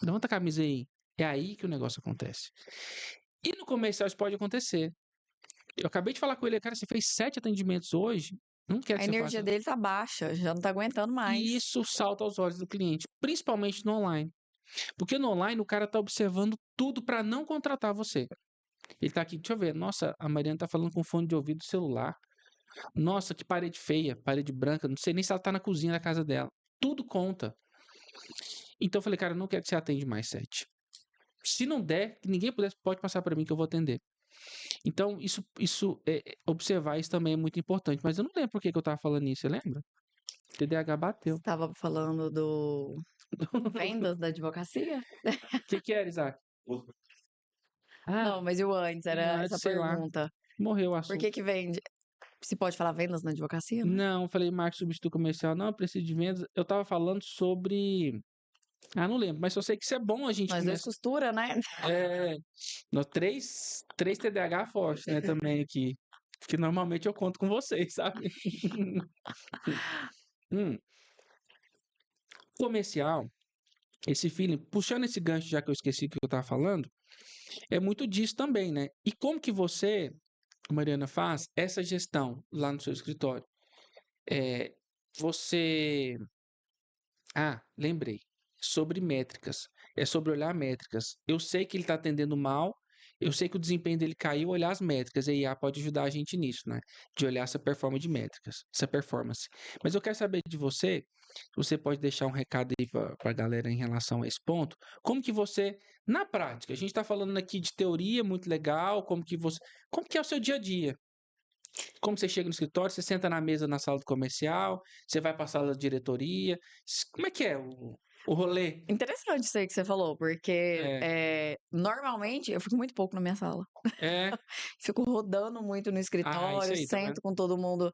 levanta a camisa aí. É aí que o negócio acontece. E no comercial isso pode acontecer. Eu acabei de falar com ele, cara, você fez 7 atendimentos hoje. Não quero A que você energia faça. dele tá baixa, já não tá aguentando E mais. isso salta aos olhos do cliente, principalmente no online. Porque no online o cara tá observando tudo para não contratar você. Ele tá aqui, deixa eu ver. Nossa, a Mariana tá falando com fone de ouvido do celular. Nossa, que parede feia, parede branca. Não sei nem se ela tá na cozinha da casa dela. Tudo conta. Então eu falei, cara, eu não quero que você atende mais 7. Se não der, que ninguém puder, pode passar para mim que eu vou atender. Então, observar isso também é muito importante. Mas eu não lembro por que eu tava falando isso, você lembra? TDAH Você bateu. estava falando do vendas da advocacia? O que era, Isaac? Ah, Não, mas e o antes, era essa antes, sei lá, pergunta. morreu o Por assunto. que vende? Se pode falar vendas na advocacia, né? Não, eu falei marketing substituto comercial. Não, eu preciso de vendas. Eu tava falando sobre Ah, não lembro, mas eu sei que isso é bom a gente Nós dois começar. costura, né? É, nós três TDAH fortes, né, também aqui. Que normalmente eu conto com vocês, sabe? Hum, comercial, esse feeling, puxando esse gancho, já que eu esqueci o que eu tava falando, é muito disso também, né? E como que você, Mariana, faz essa gestão lá no seu escritório? É, você. Ah, lembrei. Sobre métricas. É sobre olhar métricas. Eu sei que ele está atendendo mal, eu sei que o desempenho dele caiu, olhar as métricas. A IA pode ajudar a gente nisso, né? De olhar essa performance de métricas, essa performance. Mas eu quero saber de você, se você pode deixar um recado aí para a galera em relação a esse ponto. Como que você, na prática, a gente está falando aqui de teoria muito legal, como que é o seu dia a dia? Como você chega no escritório, você senta na mesa na sala do comercial, você vai para a sala da diretoria. Como é que é o rolê? Interessante isso aí que você falou, porque É, normalmente eu fico muito pouco na minha sala. é. Fico rodando muito no Ah, isso escritório, aí, tá vendo? sento com todo mundo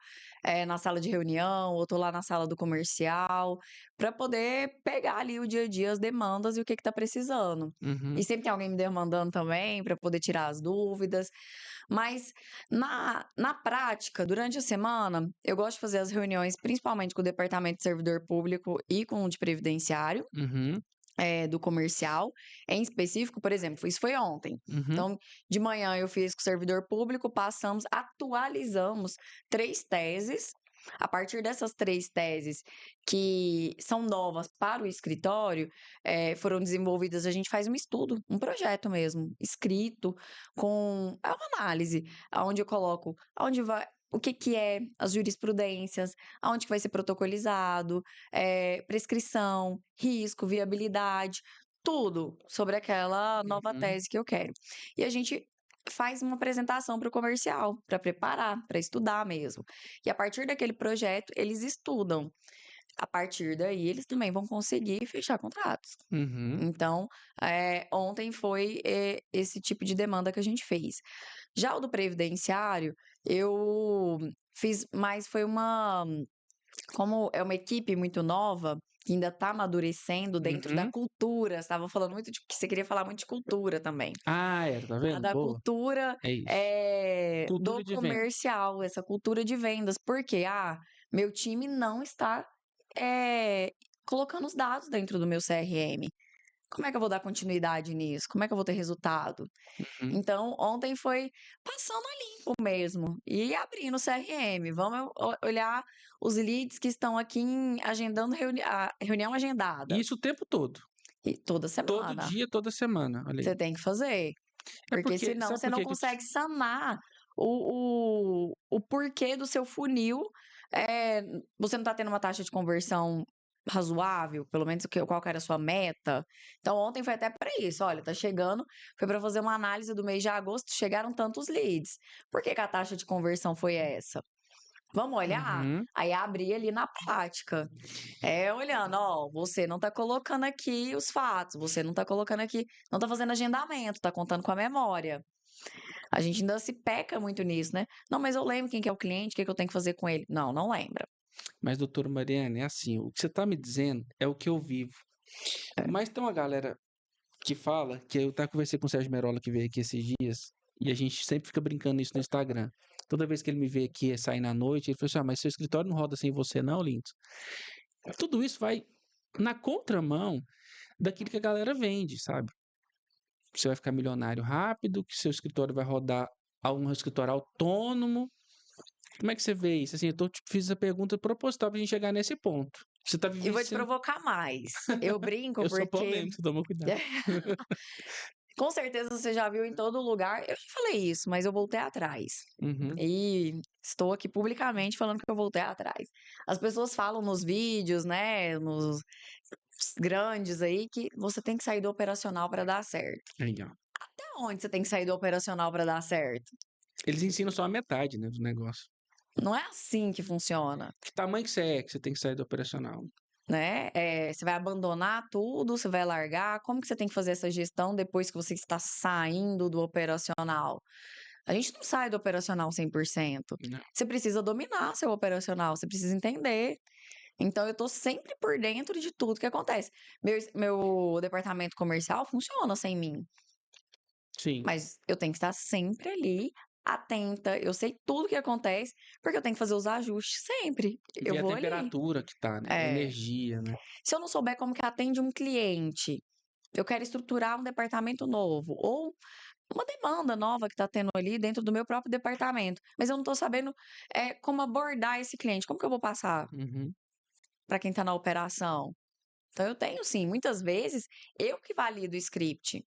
na sala de reunião, ou tô lá na sala do comercial, para poder pegar ali o dia a dia, as demandas e o que tá precisando. E Uhum, sempre tem alguém me demandando também para poder tirar as dúvidas. Mas na prática, durante a semana, eu gosto de fazer as reuniões, principalmente com o departamento de servidor público e com o de previdenciário, uhum, do comercial. Em específico, por exemplo, isso foi ontem. uhum, Então, de manhã eu fiz com o servidor público, atualizamos 3 teses. A partir dessas 3 teses que são novas para o escritório, foram desenvolvidas, a gente faz um estudo, um projeto mesmo, escrito, com uma análise, onde eu coloco aonde vai, o que que é as jurisprudências, aonde que vai ser protocolizado, prescrição, risco, viabilidade, tudo sobre aquela nova uhum, tese que eu quero. E a gente faz uma apresentação para o comercial, para preparar, para estudar mesmo. E a partir daquele projeto, eles estudam. A partir daí, eles também vão conseguir fechar contratos. uhum, Então, ontem foi esse tipo de demanda que a gente fez. Já o do previdenciário, eu fiz, mas foi como é uma equipe muito nova, que ainda está amadurecendo dentro da uhum. cultura, você estava falando muito de que você queria falar muito de cultura também. Ah, era, tá A vendo? da Boa. cultura, É isso. do Cultura de venda. comercial, essa cultura de vendas. Porque, meu time não está, eh, colocando os dados dentro do meu CRM. Como é que eu vou dar continuidade nisso? Como é que eu vou ter resultado? Uhum. Então, ontem foi passando a limpo mesmo e abrindo o CRM. Vamos olhar os leads que estão aqui agendando a reunião E agendada. isso o tempo todo. E toda Todo semana dia, toda semana. Olha aí. você tem que fazer, É porque porque, senão sabe você por não que que eu te... consegue sanar o porquê do seu funil. Você não está tendo uma taxa de conversão razoável, pelo menos qual que era a sua meta. Então, ontem foi até para isso. Olha, tá chegando, foi para fazer uma análise do mês de agosto, chegaram tantos leads. Por que que a taxa de conversão foi essa? Vamos olhar? Uhum. Aí abrir ali na prática. Olhando, ó, você não tá colocando aqui os fatos, você não tá colocando aqui, não tá fazendo agendamento, tá contando com a memória. A gente ainda se peca muito nisso, né? Não, mas eu lembro quem que é o cliente, o que que eu tenho que fazer com ele. Não, não lembra. Mas, doutora Mariana, é assim, o que você tá me dizendo é o que eu vivo. Mas tem uma galera que fala, que eu até conversei com o Sérgio Merola que veio aqui esses dias, e a gente sempre fica brincando nisso no Instagram. Toda vez que ele me vê aqui sair na noite, ele fala assim: mas seu escritório não roda sem você, não, Lindos? Tudo isso vai na contramão daquilo que a galera vende, sabe? Que você vai ficar milionário rápido, que seu escritório vai rodar um escritório autônomo. Como é que você vê isso? Assim, fiz a pergunta proposital pra gente chegar nesse ponto. Você tá E vou te vivenciando. provocar mais. Eu brinco Eu sou porque polêmico, toma cuidado. com certeza você já viu em todo lugar. Eu já falei isso, mas eu voltei atrás. Uhum. E estou aqui publicamente falando que eu voltei atrás. As pessoas falam nos vídeos, né, nos grandes aí, que você tem que sair do operacional para dar certo. Aí, ó. Até onde você tem que sair do operacional para dar certo? Eles ensinam só a metade, né, do negócio. Não é assim que funciona, Que tamanho que você é que você tem que sair do operacional? né? Você vai abandonar tudo, você vai largar. Como que você tem que fazer essa gestão depois que você está saindo do operacional? A gente não sai do operacional 100%. Não. Você precisa dominar seu operacional, você precisa entender. Então, eu tô sempre por dentro de tudo que acontece. Meu departamento comercial funciona sem mim, Sim. mas eu tenho que estar sempre ali, atenta. Eu sei tudo que acontece, porque eu tenho que fazer os ajustes sempre. Eu Ver a vou ali. temperatura que tá, né? A É. energia, né? Se eu não souber como que atende um cliente, eu quero estruturar um departamento novo, ou uma demanda nova que está tendo ali dentro do meu próprio departamento, mas eu não estou sabendo como abordar esse cliente, como que eu vou passar Uhum. para quem está na operação? Então, eu tenho sim, muitas vezes, eu que valido o script.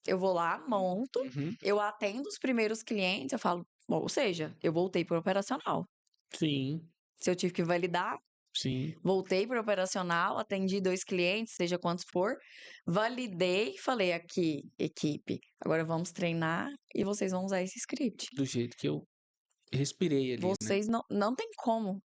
Eu vou lá, monto, Uhum. eu atendo os primeiros clientes, eu falo, bom, ou seja, eu voltei para o operacional. Sim, Se eu tive que validar, sim. voltei para o operacional, atendi 2 clientes, seja quantos for, validei, falei: "Aqui, equipe, agora vamos treinar e vocês vão usar esse script". Do jeito que eu respirei ali, né? Vocês não tem como,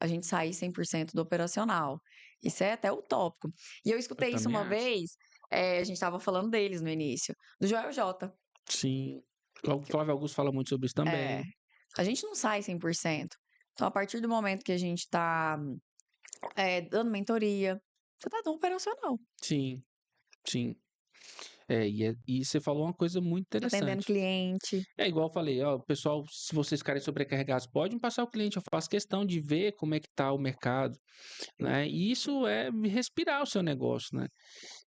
a gente sair 100% do operacional. Isso é até utópico. E eu Eu escutei isso também uma acho. vez, a gente estava falando deles no início, do Joel J. Sim. O Flávio Augusto fala muito sobre isso É, também. a gente não sai 100%. Então, a partir do momento que a gente está dando mentoria, você está no operacional. Sim, sim. E você falou uma coisa muito Atendendo interessante. cliente. É igual eu falei, ó, pessoal, se vocês ficarem sobrecarregados, pode me passar o cliente, eu faço questão de ver como é que tá o mercado, né? E isso é respirar o seu negócio, né?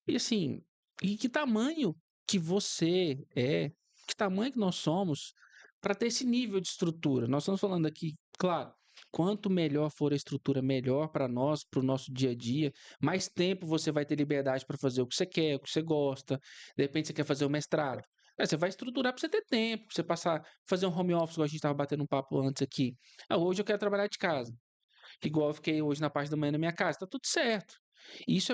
E assim, e que tamanho que você é, que tamanho que nós somos para ter esse nível de estrutura? Nós estamos falando aqui, claro, quanto melhor for a estrutura, melhor para nós, para o nosso dia a dia, mais tempo você vai ter liberdade para fazer o que você quer, o que você gosta. De repente você quer fazer o mestrado. Você vai estruturar para você ter tempo, pra você passar, fazer um home office, igual a gente estava batendo um papo antes aqui. Hoje eu quero trabalhar de casa. Igual eu fiquei hoje na parte da manhã na minha casa, tá tudo certo. Isso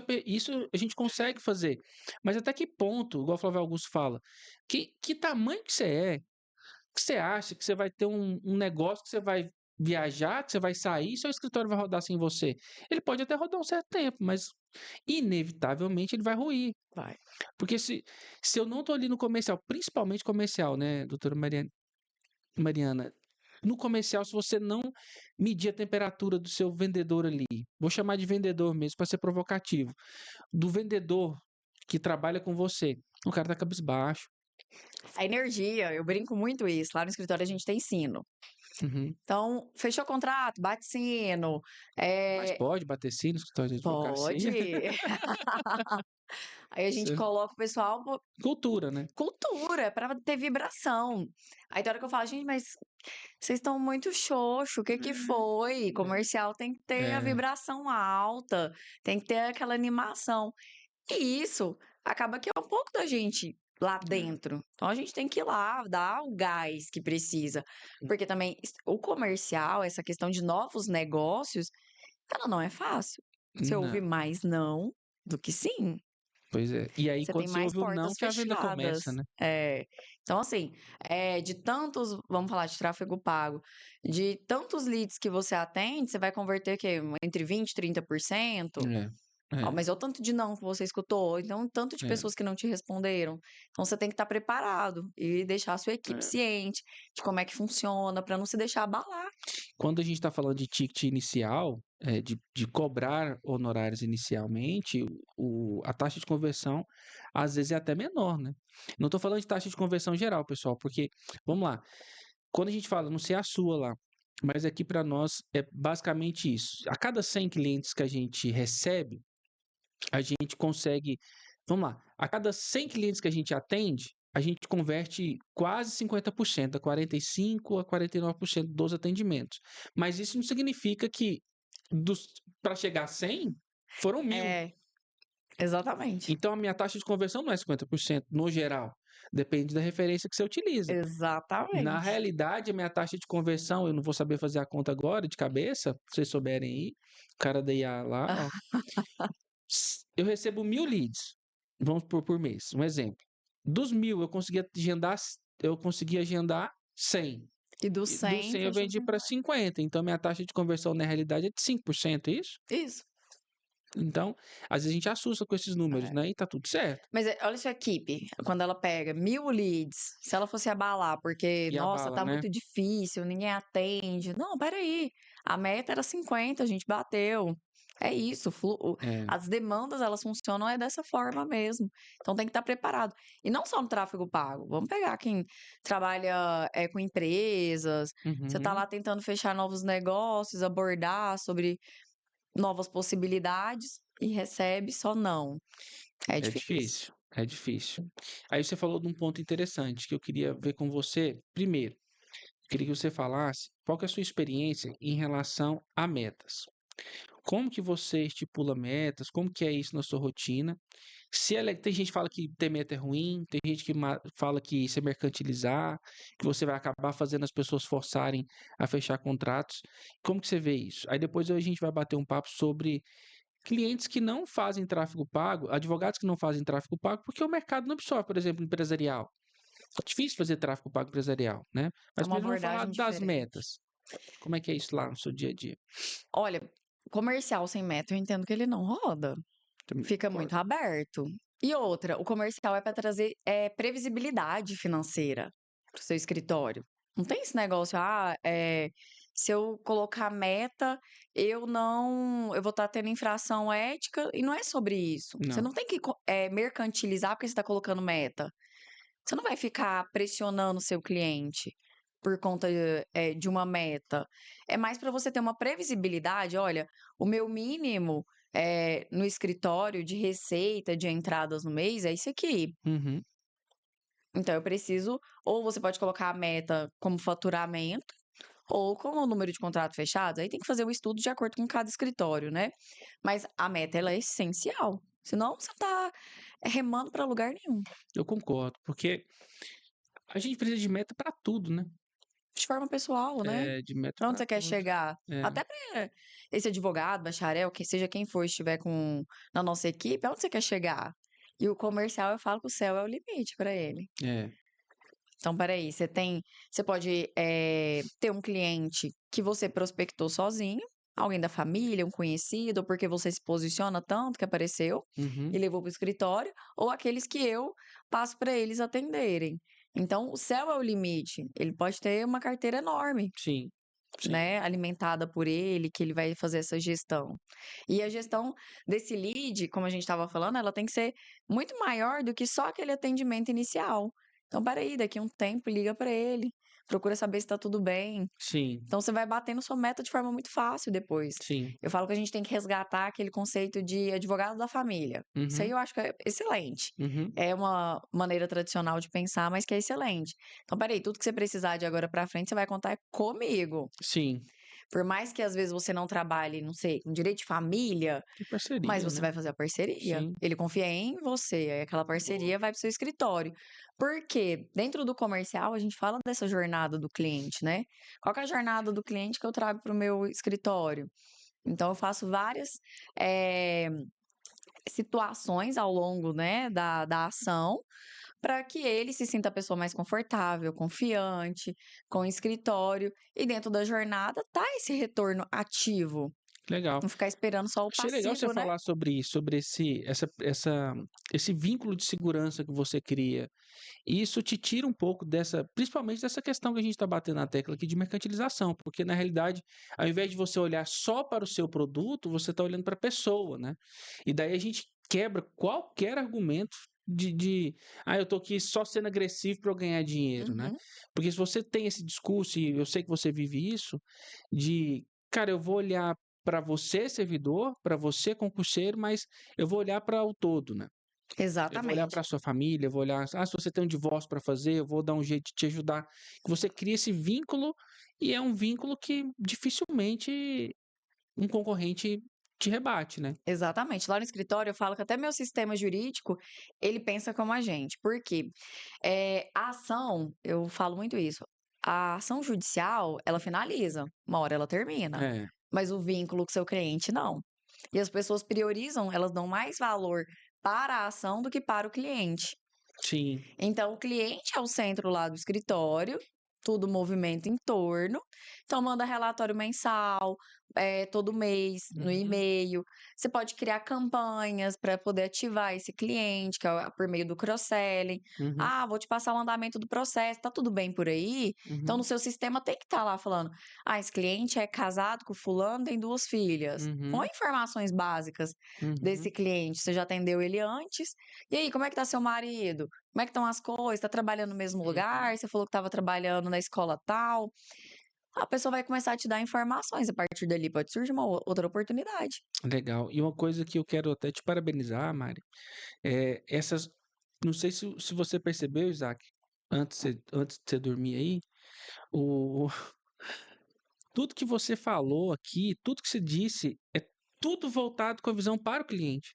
a gente consegue fazer. Mas até que ponto, igual o Flávio Augusto fala, que tamanho que você é, que você acha que você vai ter um negócio que você vai viajar, que você vai sair, seu escritório vai rodar sem você? Ele pode até rodar um certo tempo, mas inevitavelmente ele vai ruir. Vai. Porque se eu não tô ali no comercial, principalmente comercial, né, doutora Mariana, no comercial, se você não medir a temperatura do seu vendedor ali, vou chamar de vendedor mesmo para ser provocativo, do vendedor que trabalha com você, o cara tá cabisbaixo. A energia, eu brinco muito isso. Lá no escritório a gente tem sino. Uhum. Então, fechou o contrato, bate sino. Mas pode bater sim no escritório de advocacia? Pode. Aí a gente Isso é coloca o pessoal, cultura, né? cultura, para ter vibração. Aí, da hora que eu falo, gente, mas vocês estão muito xoxo, o que que foi? Comercial tem que ter a É, vibração alta, tem que ter aquela animação. E isso acaba que é um pouco da gente lá dentro. Então a gente tem que ir lá, dar o gás que precisa. Porque também o comercial, essa questão de novos negócios, ela não é fácil. Você ouve não, mais não do que sim. pois é. E aí Você tem quando você mais ouve o não, portas que a venda começa, fechadas. né? Então, assim, de tantos, vamos falar de tráfego pago, de tantos leads que você atende, você vai converter que entre 20% e 30%. É, Ó, é, mas olha o tanto de não que você escutou, então tanto de é, pessoas que não te responderam. Então você tem que estar preparado e deixar a sua equipe é. ciente de como é que funciona, para não se deixar abalar. Quando a gente está falando de ticket inicial, de cobrar honorários inicialmente, a taxa de conversão às vezes é até menor, né? Não estou falando de taxa de conversão geral, pessoal, porque, vamos lá, quando a gente fala, não sei a sua lá, mas aqui para nós é basicamente isso. A cada 100 clientes que a gente recebe, a gente consegue, vamos lá, a cada 100 clientes que a gente atende, a gente converte quase 50%, a 45% a 49% dos atendimentos. Mas isso não significa que para chegar a 100, foram 1.000. É, exatamente. Então a minha taxa de conversão não é 50% no geral. Depende da referência que você utiliza. Na Exatamente. realidade, a minha taxa de conversão, eu não vou saber fazer a conta agora, de cabeça, se vocês souberem aí, o cara da IA lá, ó, eu recebo 1.000 leads, vamos por mês, um exemplo. Dos 1.000, eu consegui agendar 100. E do E dos 100 100 eu fechou vendi para 50. 50. Então, minha taxa de conversão na realidade é de 5%, é isso? Isso. Então, às vezes a gente assusta com esses números, É. né? E tá tudo certo. Mas olha sua equipe, quando ela pega 1.000 leads, se ela fosse abalar, porque, E a nossa, bala, tá né? muito difícil, ninguém atende. Não, peraí. A meta era 50, a gente bateu. É isso, É, as demandas elas funcionam dessa forma mesmo. Então tem que estar preparado. E não só no tráfego pago. Vamos pegar quem trabalha com empresas. Você está uhum. lá tentando fechar novos negócios, abordar sobre novas possibilidades e recebe só não. É É difícil. difícil, é difícil. Aí você falou de um ponto interessante que eu queria ver com você. Primeiro, eu queria que você falasse qual que é a sua experiência em relação a metas. Como que você estipula metas? Como que é isso na sua rotina? Se ela tem gente que fala que ter meta é ruim, tem gente que fala que isso é mercantilizar, que você vai acabar fazendo as pessoas forçarem a fechar contratos. Como que você vê isso? Aí depois a gente vai bater um papo sobre clientes que não fazem tráfego pago, advogados que não fazem tráfego pago, porque o mercado não absorve, por exemplo, empresarial. É difícil fazer tráfego pago empresarial, né? É Mas uma primeiro vamos falar abordagem das diferente. metas. Como é que é isso lá no seu dia a dia? Olha, comercial sem meta, eu entendo que ele não roda. Também Fica concordo. muito aberto. E outra, o comercial é para trazer previsibilidade financeira para o seu escritório. Não tem esse negócio, se eu colocar meta, eu vou estar tendo infração ética, e não é sobre isso. Você Não. não tem que mercantilizar porque você está colocando meta. Você não vai ficar pressionando o seu cliente por conta de uma meta. É mais para você ter uma previsibilidade. Olha, o meu mínimo no escritório de receita, de entradas no mês, é isso aqui. Uhum. Então, eu preciso. Ou você pode colocar a meta como faturamento, ou como o número de contratos fechados. Aí tem que fazer o estudo de acordo com cada escritório, né? Mas a meta, ela é essencial. Senão, você está remando para lugar nenhum. Eu concordo, porque a gente precisa de meta para tudo, né? De forma pessoal, né? É, de meta Pra onde para você quer tudo. chegar? É, Até pra esse advogado, bacharel, que seja quem for, estiver na nossa equipe, aonde você quer chegar? E o comercial, eu falo que o céu é o limite para ele. é. Então, peraí, você pode ter um cliente que você prospectou sozinho, alguém da família, um conhecido, ou porque você se posiciona tanto que apareceu e Uhum. levou para o escritório, ou aqueles que eu passo para eles atenderem. Então, o céu é o limite. Ele pode ter uma carteira enorme, Sim, sim. né, alimentada por ele, que ele vai fazer essa gestão. E a gestão desse lead, como a gente estava falando, ela tem que ser muito maior do que só aquele atendimento inicial. Então, peraí, daqui a um tempo liga para ele, procura saber se está tudo bem. Sim, Então, você vai batendo sua meta de forma muito fácil depois. sim. Eu falo que a gente tem que resgatar aquele conceito de advogado da família. Isso aí Uhum. eu acho que é excelente. Uhum. É uma maneira tradicional de pensar, mas que é excelente. Então, peraí, tudo que você precisar de agora para frente, você vai contar comigo. Sim. Por mais que às vezes você não trabalhe, não sei, com direito de família, Que mas parceria, você né? vai fazer a parceria. Sim. Ele confia em você, aí aquela Boa. parceria vai para o seu escritório. Porque dentro do comercial a gente fala dessa jornada do cliente, né? Qual que é a jornada do cliente que eu trago para o meu escritório? Então eu faço várias eh, situações ao longo, né, da ação para que ele se sinta a pessoa mais confortável, confiante, com o escritório. E dentro da jornada tá esse retorno ativo. Legal. Não ficar esperando só o Achei legal você passivo, né? falar sobre isso, sobre esse vínculo de segurança que você cria. E isso te tira um pouco dessa, principalmente dessa questão que a gente está batendo na tecla aqui de mercantilização, porque na realidade, ao invés de você olhar só para o seu produto, você está olhando para a pessoa, né? E daí a gente quebra qualquer argumento eu tô aqui só sendo agressivo para eu ganhar dinheiro, né? Uhum. Porque se você tem esse discurso, e eu sei que você vive isso, de, cara, eu vou olhar para você, servidor, para você, concurseiro, mas eu vou olhar para o todo, né? Eu vou olhar para Exatamente. a sua família, eu vou olhar, se você tem um divórcio para fazer, eu vou dar um jeito de te ajudar. Você cria esse vínculo e é um vínculo que dificilmente um concorrente te rebate, né? Exatamente. Lá no escritório eu falo que até meu sistema jurídico, ele pensa como a gente. Por quê? A ação, eu falo muito isso, a ação judicial, ela finaliza, uma hora ela termina, É, mas o vínculo com seu cliente não. E as pessoas priorizam, elas dão mais valor para a ação do que para o cliente. sim, Então, o cliente é o centro lá do escritório tudo movimento em torno. Então, manda relatório mensal, todo mês, no Uhum. e-mail. Você pode criar campanhas para poder ativar esse cliente, que é por meio do cross-selling. Uhum. Ah, vou te passar o andamento do processo, tá tudo bem por aí? Então, no Uhum. seu sistema tem que estar lá falando: ah, esse cliente é casado com fulano, tem 2 filhas. Com Uhum. informações básicas desse Uhum. cliente. Você já atendeu ele antes? E aí, como é que tá seu marido? Como é que estão as coisas? Tá trabalhando no mesmo Uhum. lugar? Você falou que estava trabalhando na escola tal. A pessoa vai começar a te dar informações. A partir dali pode surgir uma outra oportunidade. Legal. E uma coisa que eu quero até te parabenizar, Mari, essas. Não sei se você percebeu, Isaac, antes de você dormir aí, o, tudo que você falou aqui, tudo que você disse, é tudo voltado com a visão para o cliente.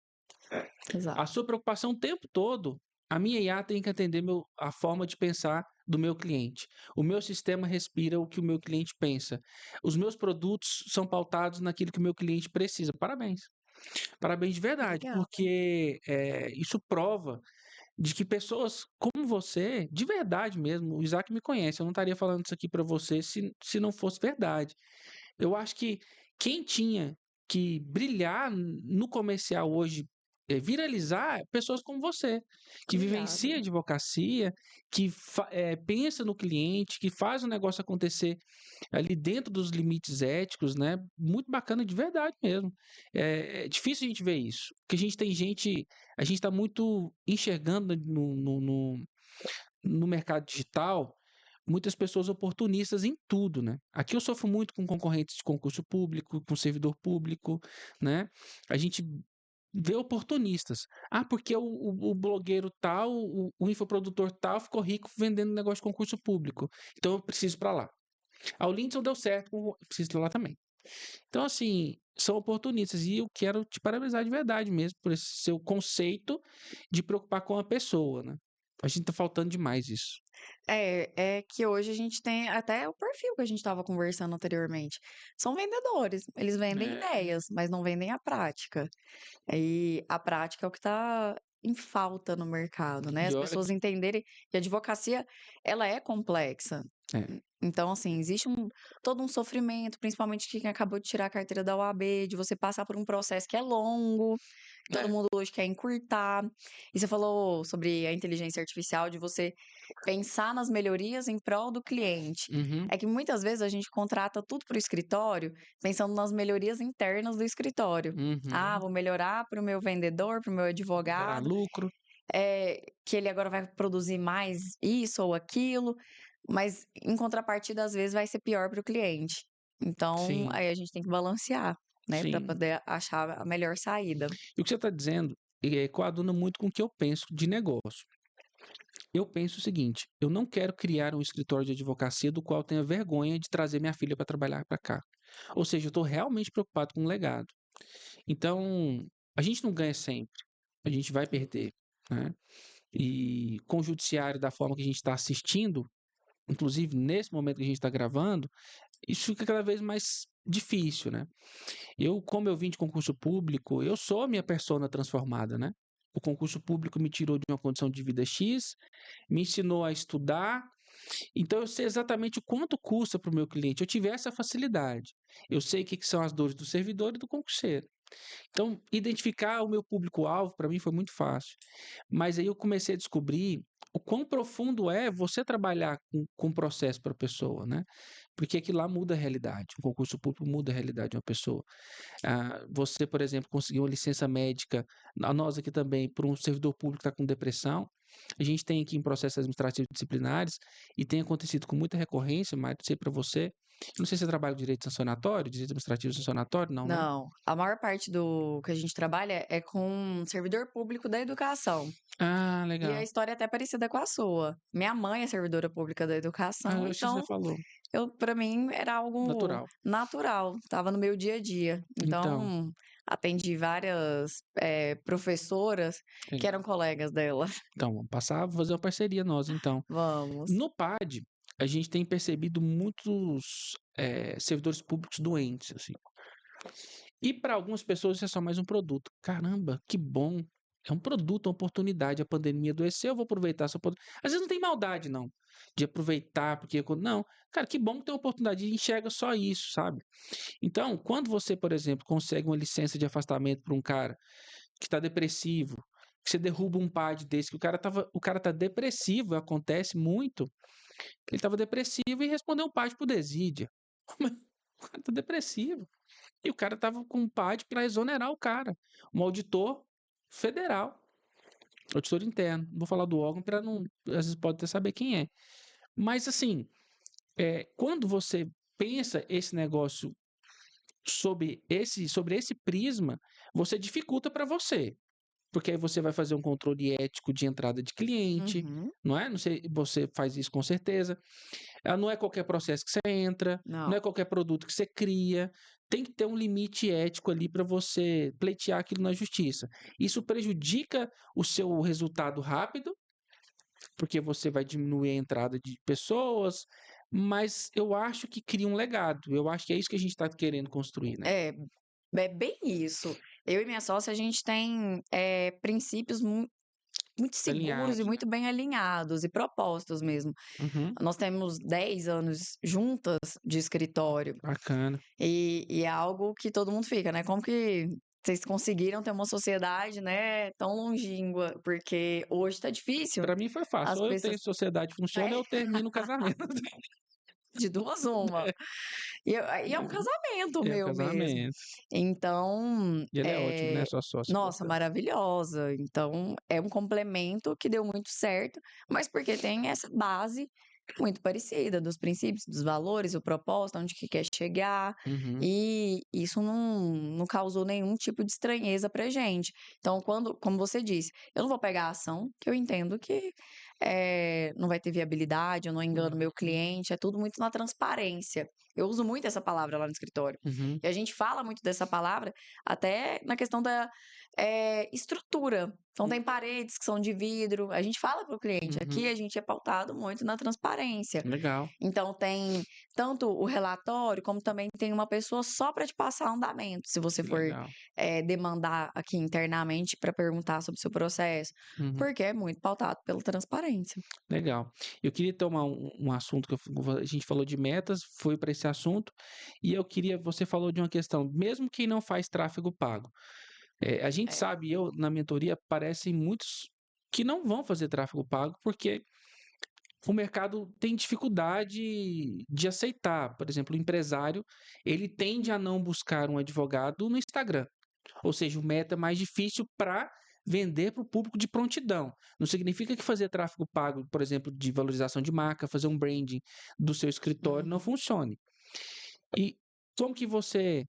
Exato. A sua preocupação o tempo todo, a minha IA tem que entender a forma de pensar do meu cliente. O meu sistema respira o que o meu cliente pensa. Os meus produtos são pautados naquilo que o meu cliente precisa. Parabéns. Parabéns de verdade, Obrigada. porque isso prova de que pessoas como você, de verdade mesmo, o Isaac me conhece, eu não estaria falando isso aqui para você se não fosse verdade. Eu acho que quem tinha que brilhar no comercial hoje, viralizar, pessoas como você, que Obrigada. vivencia a advocacia, que pensa no cliente, que faz o negócio acontecer ali dentro dos limites éticos, né? Muito bacana de verdade mesmo. É difícil a gente ver isso, porque a gente está muito enxergando no mercado digital muitas pessoas oportunistas em tudo, né? Aqui eu sofro muito com concorrentes de concurso público, com servidor público, né? A gente vê oportunistas. Ah, porque o blogueiro tal, o infoprodutor tal ficou rico vendendo negócio de concurso público. Então eu preciso para lá. Ah, o Lindsay deu certo, eu preciso ir lá também. Então, assim, são oportunistas. E eu quero te parabenizar de verdade mesmo por esse seu conceito de preocupar com a pessoa, né? A gente tá faltando demais isso. É que hoje a gente tem até o perfil que a gente estava conversando anteriormente. São vendedores. Eles vendem É. ideias, mas não vendem a prática. E a prática é o que está em falta no mercado, né? E As olha pessoas que. entenderem que a advocacia, ela é complexa. É. Então, assim, existe todo um sofrimento, principalmente quem acabou de tirar a carteira da OAB, de você passar por um processo que é longo, todo É. mundo hoje quer encurtar. E você falou sobre a inteligência artificial, de você pensar nas melhorias em prol do cliente. Uhum. É que muitas vezes a gente contrata tudo para o escritório, pensando nas melhorias internas do escritório. Ah, Uhum. vou melhorar para o meu vendedor, para o meu Gerar advogado, lucro. que ele agora vai produzir mais isso ou aquilo, mas em contrapartida, às vezes, vai ser pior para o cliente. Então, Sim, aí a gente tem que balancear, né, para sim. poder achar a melhor saída. E o que você está dizendo coaduna muito com o que eu penso de negócio. Eu penso o seguinte: eu não quero criar um escritório de advocacia do qual tenha vergonha de trazer minha filha para trabalhar para cá. Ou seja, eu estou realmente preocupado com o legado. Então, a gente não ganha sempre, a gente vai perder, né? E com o judiciário da forma que a gente está assistindo, inclusive nesse momento que a gente está gravando, isso fica cada vez mais difícil, né? Como eu vim de concurso público, eu sou a minha persona transformada, né? O concurso público me tirou de uma condição de vida X, me ensinou a estudar, então eu sei exatamente o quanto custa para o meu cliente. Eu tive essa facilidade. Eu sei o que são as dores do servidor e do concurseiro. Então, identificar o meu público-alvo para mim foi muito fácil. Mas aí eu comecei a descobrir o quão profundo é você trabalhar com processo para a pessoa, né? Porque aquilo lá muda a realidade. O concurso público muda a realidade de uma pessoa. Você, por exemplo, conseguiu uma licença médica, nós aqui também, por um servidor público que está com depressão. A gente tem aqui em processos administrativos disciplinares e tem acontecido com muita recorrência, mas não sei para você. Eu não sei se você trabalha com direito sancionatório, direito administrativo sancionatório, não, né? Não, a maior parte do que a gente trabalha é com servidor público da educação. Ah, E a legal. história é até parecida com a sua. Minha mãe é servidora pública da Ah, educação, eu acho que você então falou. para mim era algo Natural. natural, estava no meu dia a dia. Então, Então, atendi várias professoras que é, eram colegas dela. então, vamos passar a fazer uma parceria nós, então. Vamos. No PAD, a gente tem percebido muitos servidores públicos doentes, assim. E para algumas pessoas isso é só mais um produto. Caramba, que bom. É um produto, uma oportunidade. A pandemia adoeceu, eu vou aproveitar essa oportunidade. Às vezes não tem maldade, não, de aproveitar, porque. Não, cara, que bom que tem uma oportunidade e enxerga só isso, sabe? Então, quando você, por exemplo, consegue uma licença de afastamento para um cara que está depressivo, que você derruba um PAD desse, que o cara tá depressivo, acontece muito. Ele estava depressivo e respondeu um PAD pro Desídia. O cara tá depressivo. E o cara tava com um PAD para exonerar o cara. Um auditor federal, auditor interno. Não vou falar do órgão para não. Às vezes pode até saber quem é. Mas assim, quando você pensa esse negócio sobre esse prisma, você dificulta para você. Porque aí você vai fazer um controle ético de entrada de cliente, Uhum. não é? Não sei, você faz isso com certeza. Não é qualquer processo que você entra, não Não. é qualquer produto que você cria. Tem que ter um limite ético ali para você pleitear aquilo na justiça. Isso prejudica o seu resultado rápido, porque você vai diminuir a entrada de pessoas, mas eu acho que cria um legado. Eu acho que é isso que a gente está querendo construir, né? É, é bem isso. Eu e minha sócia, a gente tem princípios muito seguros e Alinhados, né? muito bem alinhados e propostos mesmo. Uhum, Nós temos 10 anos juntas de escritório bacana. e é algo que todo mundo fica, né? Como que vocês conseguiram ter uma sociedade, né, tão longínqua? Porque hoje tá difícil. Para mim foi fácil. As Ou eu pessoas. tenho sociedade que funciona, ou eu termino o casamento. De duas, uma. E é um casamento É o meu mesmo. casamento. Então, E ele é ótimo, né? Sua sócia, nossa, importante. maravilhosa. Então, é um complemento que deu muito certo, mas porque tem essa base muito parecida dos princípios, dos valores, o propósito, onde que quer chegar, Uhum, e isso não causou nenhum tipo de estranheza pra gente. Então, como você disse, eu não vou pegar a ação, que eu entendo que não vai ter viabilidade, eu não engano meu uhum, cliente, é tudo muito na transparência. Eu uso muito essa palavra lá no escritório. uhum, E a gente fala muito dessa palavra até na questão da estrutura. Então, tem paredes que são de vidro. A gente fala para o cliente, aqui uhum. a gente é pautado muito na transparência. Legal, Então, tem tanto o relatório, como também tem uma pessoa só para te passar andamento, se você for legal. demandar aqui internamente para perguntar sobre o seu processo, Uhum, porque é muito pautado pela transparência. legal. Eu queria tomar um assunto a gente falou de metas, foi para esse assunto, e você falou de uma questão, mesmo quem não faz tráfego pago. A gente É. sabe, na mentoria, aparecem muitos que não vão fazer tráfego pago porque o mercado tem dificuldade de aceitar. Por exemplo, o empresário, ele tende a não buscar um advogado no Instagram. Ou seja, o meta é mais difícil para vender para o público de prontidão. Não significa que fazer tráfego pago, por exemplo, de valorização de marca, fazer um branding do seu escritório não Uhum. funcione. E como que você,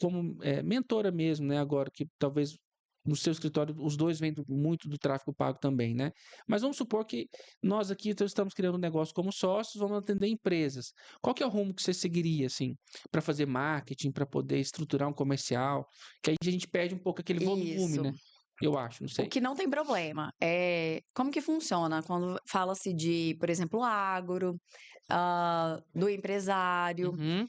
como mentora mesmo, né, agora que talvez no seu escritório os dois vêm muito do tráfego pago também, né? Mas vamos supor que nós aqui então, estamos criando um negócio como sócios, vamos atender empresas. Qual que é o rumo que você seguiria, assim, para fazer marketing, para poder estruturar um comercial? Que aí a gente perde um pouco aquele volume, Isso. né? Eu acho, não O sei. que não tem problema é como que funciona quando fala-se de, por exemplo, agro, do empresário. Uhum.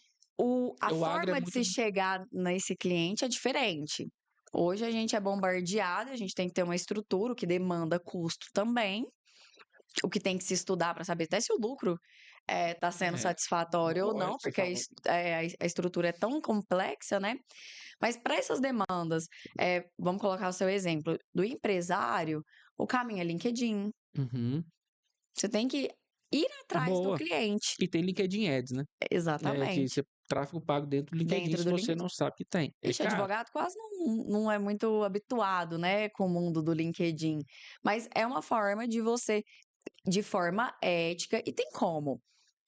A O agro é forma de muito. se chegar nesse cliente é diferente. Hoje a gente é bombardeado, a gente tem que ter uma estrutura, o que demanda custo também, o que tem que se estudar para saber até se o lucro está sendo satisfatório ou Lógico não, que você porque falou. a estrutura é tão complexa, né? Mas para essas demandas, vamos colocar o seu exemplo do empresário, o caminho é LinkedIn. Uhum. Você tem que ir atrás do Boa. cliente. E tem LinkedIn Ads, né? Que Exatamente. você tráfego pago dentro do LinkedIn Dentro se do você LinkedIn. não sabe que tem. É Ixi, caro. advogado quase não é muito habituado, né, com o mundo do LinkedIn. Mas é uma forma de você, de forma ética, e tem como.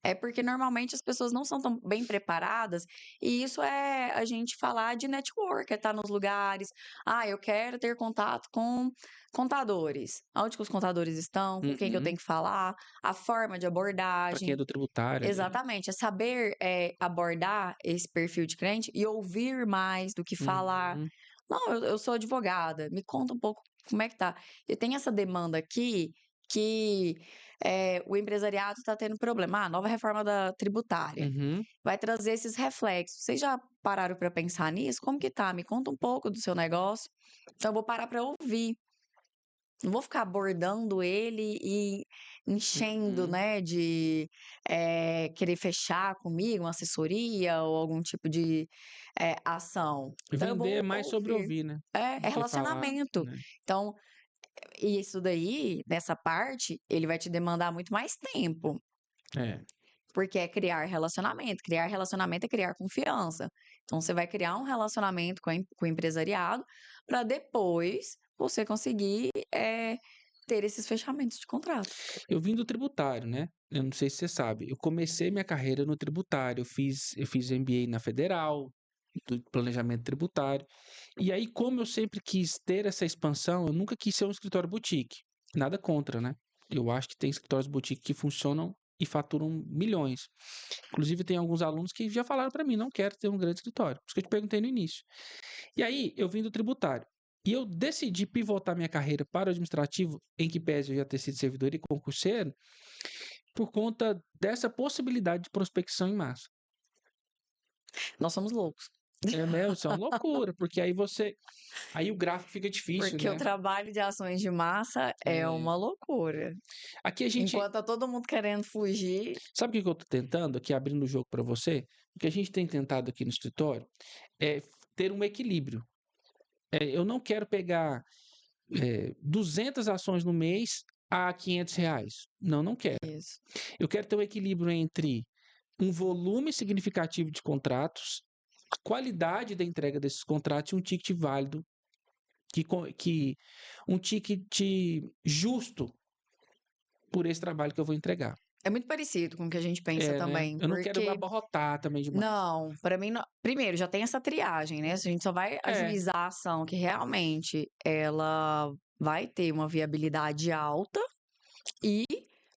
É porque normalmente as pessoas não são tão bem preparadas, e isso é a gente falar de network, é estar nos lugares. Ah, eu quero ter contato com contadores. Onde que os contadores estão? Com quem que eu Uhum. tenho que falar? A forma de Para quem abordagem. é do tributário ali, né? Exatamente, é saber abordar esse perfil de cliente e ouvir mais do que falar. Uhum. Não, eu sou advogada, me conta um pouco como é que tá. Eu tenho essa demanda aqui que o empresariado está tendo problema. Ah, nova reforma da tributária Uhum. vai trazer esses reflexos. Vocês já pararam para pensar nisso? Como que tá? Me conta um pouco do seu negócio. Então, eu vou parar para ouvir. Não vou ficar abordando ele e enchendo, Uhum. né, de querer fechar comigo uma assessoria ou algum tipo de ação. Então eu Vender é vou mais sobre ouvir. ouvir, né? É Do que falar, relacionamento. né? Então, e isso daí, nessa parte, ele vai te demandar muito mais tempo. É. Porque é criar relacionamento. Criar relacionamento é criar confiança. Então, você vai criar um relacionamento com o empresariado para depois você conseguir ter esses fechamentos de contrato. Eu vim do tributário, né? Eu não sei se você sabe. Eu comecei minha carreira no tributário. Eu fiz MBA na Federal, do planejamento tributário. E aí, como eu sempre quis ter essa expansão, eu nunca quis ser um escritório boutique. Nada contra, né? Eu acho que tem escritórios boutique que funcionam e faturam milhões. Inclusive, tem alguns alunos que já falaram para mim, não quero ter um grande escritório. Por isso que eu te perguntei no início. E aí, eu vim do tributário. E eu decidi pivotar minha carreira para o administrativo, em que pese eu já ter sido servidor e concurseiro, por conta dessa possibilidade de prospecção em massa. Nós somos loucos. É mesmo, isso é uma loucura, porque aí o gráfico fica difícil, Porque o né? trabalho de ações de massa é É, uma loucura. aqui a gente, Enquanto tá todo mundo querendo fugir, sabe o que eu tô tentando aqui, abrindo o jogo para você? O que a gente tem tentado aqui no escritório é ter um equilíbrio. Eu não quero pegar 200 ações no mês a R$ 500. Não, não quero. isso. Eu quero ter um equilíbrio entre um volume significativo de contratos, qualidade da entrega desses contratos e um ticket válido, que um ticket justo por esse trabalho que eu vou entregar. É muito parecido com o que a gente pensa É, né? também, Eu não quero porque abarrotar também demais. não, para mim, primeiro, já tem essa triagem, né? A gente só vai É, ajuizar a ação que realmente ela vai ter uma viabilidade alta e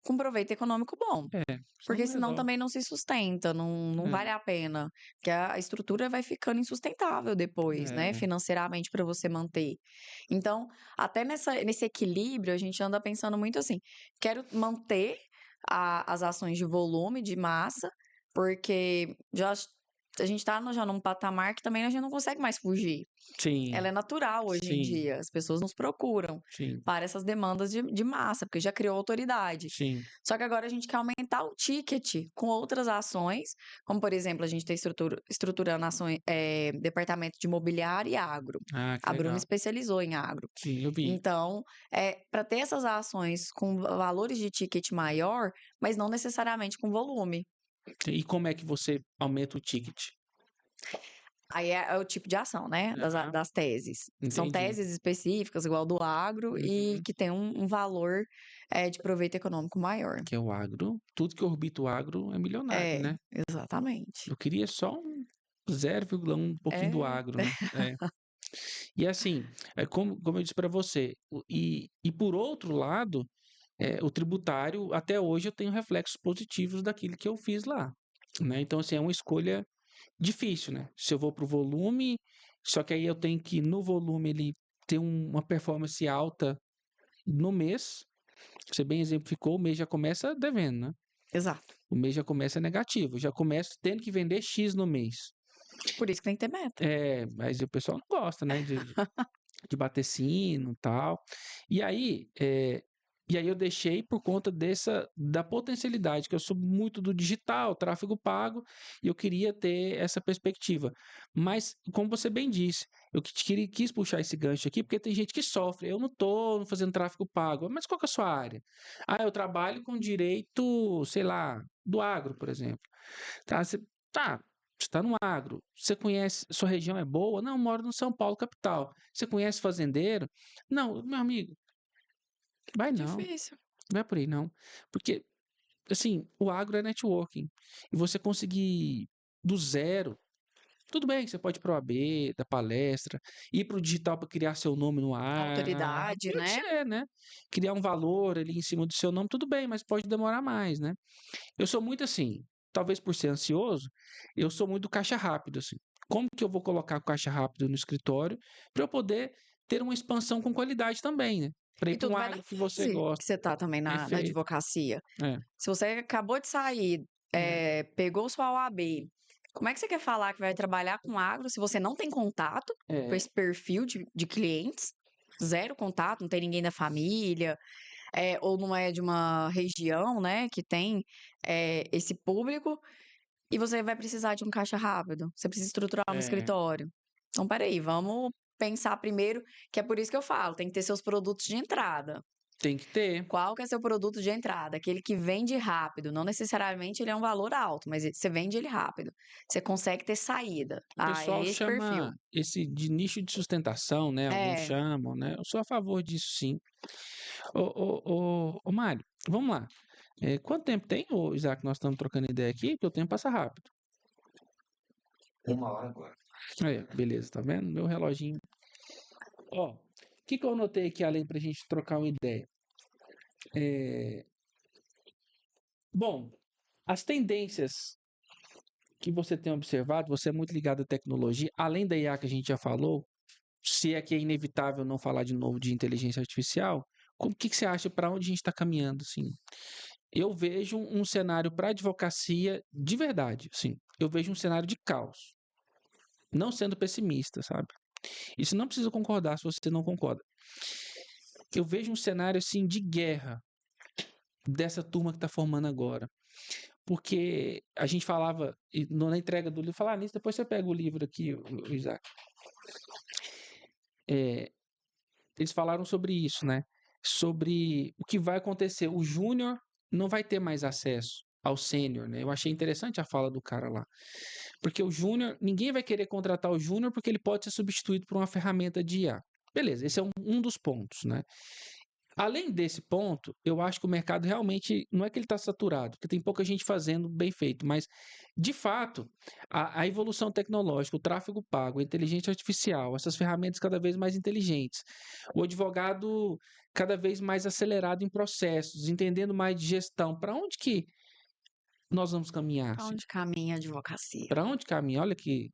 com proveito econômico bom. senão Porque não senão resolve. também não se sustenta, não vale É, a pena. Porque a estrutura vai ficando insustentável depois, né? é. Financeiramente para você manter. Então, até nesse equilíbrio, a gente anda pensando muito assim: quero manter as ações de volume, de massa, porque a gente está já num patamar que também a gente não consegue mais fugir. Ela Sim, é natural hoje em sim, dia. As pessoas nos procuram sim, para essas demandas de massa, porque já criou autoridade. sim. Só que agora a gente quer aumentar o ticket com outras ações, como por exemplo, a gente está estruturando ações, departamento de imobiliário e agro. Ah, que A Bruna legal. especializou em agro. Sim, eu vi. Então, para ter essas ações com valores de ticket maior, mas não necessariamente com volume. E como é que você aumenta o ticket? Aí é o tipo de ação, né? Aham, Das teses. São entendi. teses específicas, igual do agro, e Uhum. que tem um valor de proveito econômico maior. Que é o agro. Tudo que orbita o agro é milionário, É, né? exatamente. Eu queria só um 0,1 um pouquinho do É, agro, né? É. E assim, como eu disse para você, e por outro lado, o tributário, até hoje eu tenho reflexos positivos daquilo que eu fiz lá, né? Então, assim, é uma escolha difícil, né? Se eu vou para o volume, só que aí eu tenho que, no volume, ele ter uma performance alta no mês. Você bem exemplificou, o mês já começa devendo, né? exato. O mês já começa negativo, já começa tendo que vender X no mês. Por isso que tem que ter meta. Mas o pessoal não gosta, né? De bater sino e tal. E aí, eu deixei por conta da potencialidade, que eu sou muito do digital, tráfego pago, e eu queria ter essa perspectiva. Mas, como você bem disse, quis puxar esse gancho aqui, porque tem gente que sofre. Eu não estou fazendo tráfego pago, mas qual que é a sua área? Ah, eu trabalho com direito, sei lá, do agro, por exemplo. Tá, você está no agro, você conhece, sua região é boa? Não, eu moro no São Paulo, capital. Você conhece fazendeiro? Não, meu amigo, vai não, Difícil. não é por aí não. Porque, assim, o agro é networking. E você conseguir do zero, tudo bem, você pode ir para o AB, dar palestra, ir para o digital para criar seu nome no ar, Autoridade, pode né? ser, né? Criar um valor ali em cima do seu nome, tudo bem, mas pode demorar mais, né? Eu sou muito assim, talvez por ser ansioso, eu sou muito caixa rápido, assim. Como que eu vou colocar o caixa rápido no escritório para eu poder ter uma expansão com qualidade também, né? Para ir E para um tudo vai da agro que você fase gosta. que você tá também na Perfeito. advocacia. É. Se você acabou de sair, pegou sua OAB, como é que você quer falar que vai trabalhar com agro se você não tem contato com É. esse perfil de clientes? zero contato, não tem ninguém da família, ou não é de uma região, né, que tem esse público, e você vai precisar de um caixa rápido, você precisa estruturar um É, escritório. Então, peraí, vamos pensar primeiro, que é por isso que eu falo, tem que ter seus produtos de entrada. tem que ter. Qual que é seu produto de entrada? Aquele que vende rápido. Não necessariamente ele é um valor alto, mas você vende ele rápido. Você consegue ter saída. O É pessoal esse perfil. chama esse de nicho de sustentação, né? Alguns É, chamam, né? Eu sou a favor disso, sim. Ô, Mário, vamos lá. Quanto tempo tem, Isaac, nós estamos trocando ideia aqui? Porque o tempo passa rápido. 1 hora agora. Aí, beleza, tá vendo? Meu reloginho. Ó, o que eu anotei aqui, além pra gente trocar uma ideia? Bom, as tendências que você tem observado, você é muito ligado à tecnologia, além da IA que a gente já falou, se é que é inevitável não falar de novo de inteligência artificial, o que você acha para onde a gente está caminhando, assim? Eu vejo um cenário para advocacia de verdade, assim. Eu vejo um cenário de caos, não sendo pessimista, sabe? Isso não precisa concordar se você não concorda. Eu vejo um cenário assim de guerra dessa turma que está formando agora. Porque a gente falava, na entrega do livro, falar nisso, depois você pega o livro aqui, o Isaac. Eles falaram sobre isso, né? Sobre o que vai acontecer. O júnior não vai ter mais acesso ao sênior, né? Eu achei interessante a fala do cara lá. Porque o júnior, ninguém vai querer contratar o júnior porque ele pode ser substituído por uma ferramenta de IA. Beleza, esse é um dos pontos, né? Além desse ponto, eu acho que o mercado realmente não é que ele está saturado, porque tem pouca gente fazendo bem feito, mas de fato a evolução tecnológica, o tráfego pago, a inteligência artificial, essas ferramentas cada vez mais inteligentes, o advogado cada vez mais acelerado em processos, entendendo mais de gestão, para onde que nós vamos caminhar? pra onde caminha a advocacia? Para onde caminha? Olha que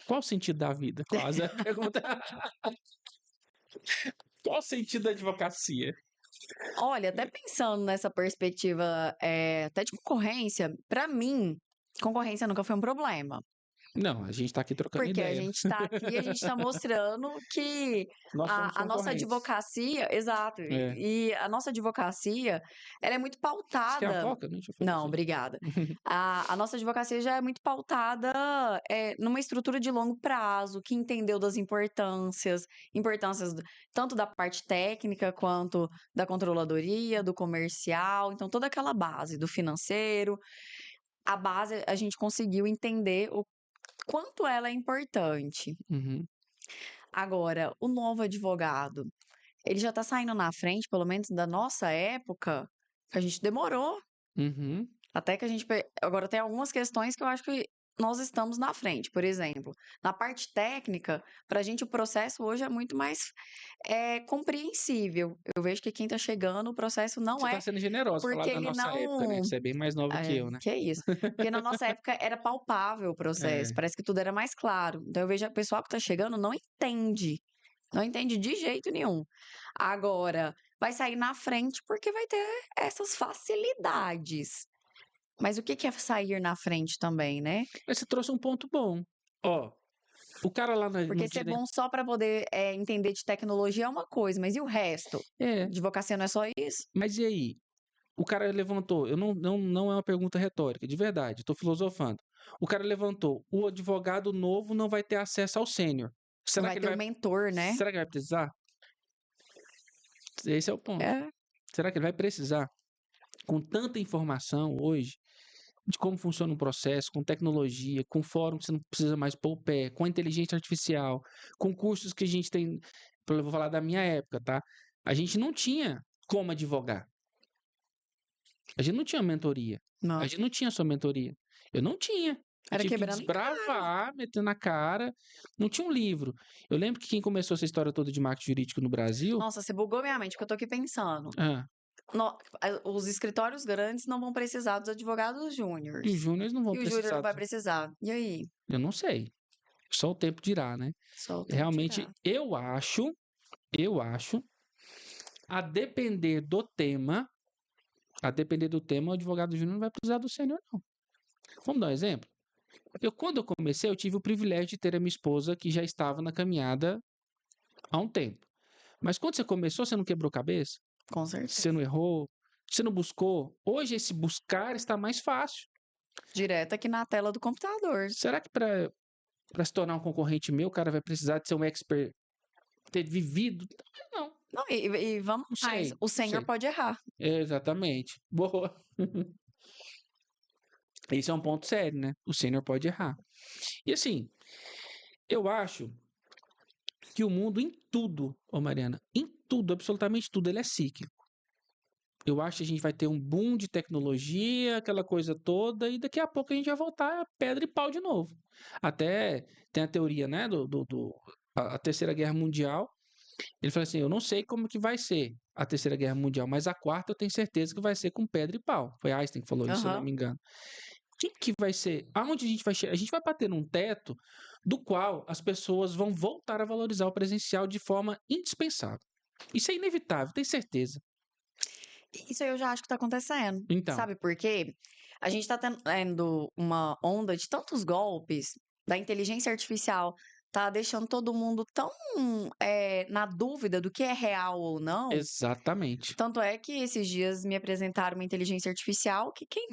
qual o sentido da vida? Quase a pergunta. Qual o sentido da advocacia? Olha, até pensando nessa perspectiva até de concorrência, pra mim, concorrência nunca foi um problema. Não, a gente está aqui trocando Porque a ideia. gente está aqui, a gente está mostrando que Nós somos a nossa concorrentes. advocacia, exato, É. e a nossa advocacia, ela é muito Você quer uma pautada. coca? Deixa eu Não, oferecer. obrigada. A nossa advocacia já é muito pautada numa estrutura de longo prazo, que entendeu das importâncias tanto da parte técnica quanto da controladoria, do comercial, então toda aquela base do financeiro, a base a gente conseguiu entender o quanto ela é importante. Uhum. Agora, o novo advogado, ele já tá saindo na frente, pelo menos da nossa época, que a gente demorou Uhum. até que a gente. Agora, tem algumas questões que eu acho que nós estamos na frente. Por exemplo, na parte técnica, para a gente o processo hoje é muito mais compreensível. Eu vejo que quem está chegando, o processo não Você está é, sendo generoso falar porque da ele nossa época, né? não. Você é bem mais nova que eu, né? Que é isso. Porque na nossa época era palpável o processo, É. parece que tudo era mais claro. Então eu vejo que o pessoal que está chegando não entende. Não entende de jeito nenhum. Agora, vai sair na frente porque vai ter essas facilidades. Mas o que que é sair na frente também, né? Mas você trouxe um ponto bom. Ó, o cara lá no Porque ser bom só para poder entender de tecnologia é uma coisa, mas e o resto? É, Advocacia não é só isso? mas e aí? O cara levantou, eu não é uma pergunta retórica, de verdade, estou filosofando. O cara levantou, o advogado novo não vai ter acesso ao sênior. Não Será vai que ter ele um vai, mentor, né? será que vai precisar? Esse é o ponto. É. Será que ele vai precisar? Com tanta informação hoje, de como funciona um processo, com tecnologia, com fórum que você não precisa mais pôr o pé, com a inteligência artificial, com cursos que a gente tem, eu vou falar da minha época, tá? A gente não tinha como advogar. A gente não tinha mentoria. Não. A gente não tinha só mentoria. Eu não tinha. Eu Era tive que quebrando em cara. desbravar, metendo na cara. Não tinha um livro. Eu lembro que quem começou essa história toda de marketing jurídico no Brasil. Nossa, você bugou minha mente, porque eu tô aqui pensando. Ah, Os escritórios grandes não vão precisar dos advogados e os júniores. júniores não vão E o júnior precisar. não vai precisar. E aí? Eu não sei. Só o tempo dirá, né? Só o tempo Realmente, dirá. eu acho, a depender do tema, o advogado júnior não vai precisar do sênior, não. Vamos dar um exemplo? Quando eu comecei, eu tive o privilégio de ter a minha esposa que já estava na caminhada há um tempo. Mas quando você começou, você não quebrou cabeça? Com certeza. Você não errou? Você não buscou? Hoje esse buscar está mais fácil. Direto aqui na tela do computador. Será que para se tornar um concorrente meu, o cara vai precisar de ser um expert, ter vivido? Não, Não, e vamos não mais, sei, o não sênior sei. pode errar. Exatamente. Boa. Esse é um ponto sério, né? O sênior pode errar. E assim, eu acho que o mundo em tudo, ô Mariana, em tudo, absolutamente tudo, ele é cíclico. Eu acho que a gente vai ter um boom de tecnologia, aquela coisa toda, e daqui a pouco a gente vai voltar a pedra e pau de novo. Até tem a teoria, né, a Terceira Guerra Mundial. Ele fala assim, eu não sei como que vai ser a Terceira Guerra Mundial, mas a quarta eu tenho certeza que vai ser com pedra e pau. Foi Einstein que falou isso, se eu não Aham. me engano. O que vai ser? Aonde a gente vai chegar? A gente vai bater num teto do qual as pessoas vão voltar a valorizar o presencial de forma indispensável. Isso é inevitável, tenho certeza. Isso aí eu já acho que tá acontecendo. Então, Sabe por quê? A gente tá tendo uma onda de tantos golpes da inteligência artificial, tá deixando todo mundo tão na dúvida do que é real ou não. exatamente. Tanto é que esses dias me apresentaram uma inteligência artificial que quem